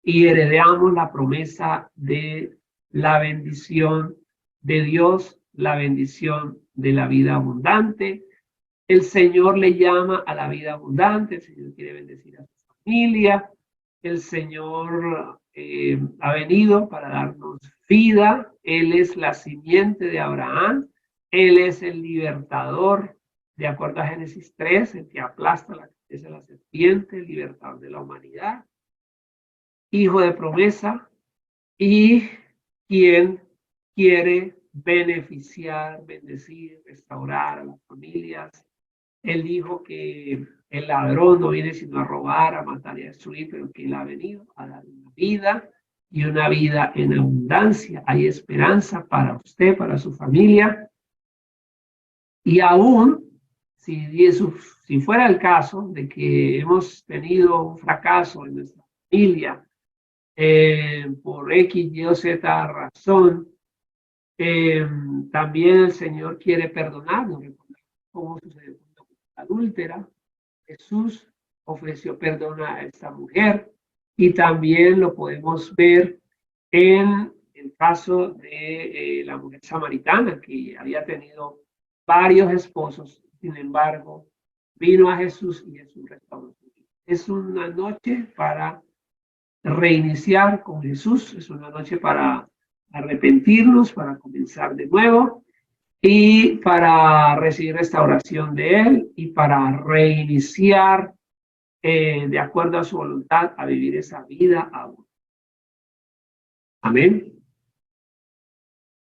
Speaker 1: Y heredamos la promesa de la bendición de Dios, la bendición de la vida abundante. El Señor le llama a la vida abundante, el Señor quiere bendecir a su familia, el Señor ha venido para darnos vida, Él es la simiente de Abraham, Él es el libertador, de acuerdo a Génesis 3, el que aplasta la cabeza de la serpiente, el libertador de la humanidad, hijo de promesa y quien quiere beneficiar, bendecir, restaurar a las familias. Él dijo que el ladrón no viene sino a robar, a matar y a destruir, pero que él ha venido a dar una vida y una vida en abundancia. Hay esperanza para usted, para su familia. Y aún, si fuera el caso de que hemos tenido un fracaso en nuestra familia, por X, Y o Z razón, también el Señor quiere perdonarnos, como sucedió con la adúltera. Jesús ofreció perdón a esta mujer y también lo podemos ver en el caso de la mujer samaritana que había tenido varios esposos, sin embargo, vino a Jesús y Jesús restauró su vida. Es una noche para reiniciar con Jesús, es una noche para arrepentirnos, para comenzar de nuevo y para recibir restauración de Él y para reiniciar de acuerdo a su voluntad a vivir esa vida aún. Amén.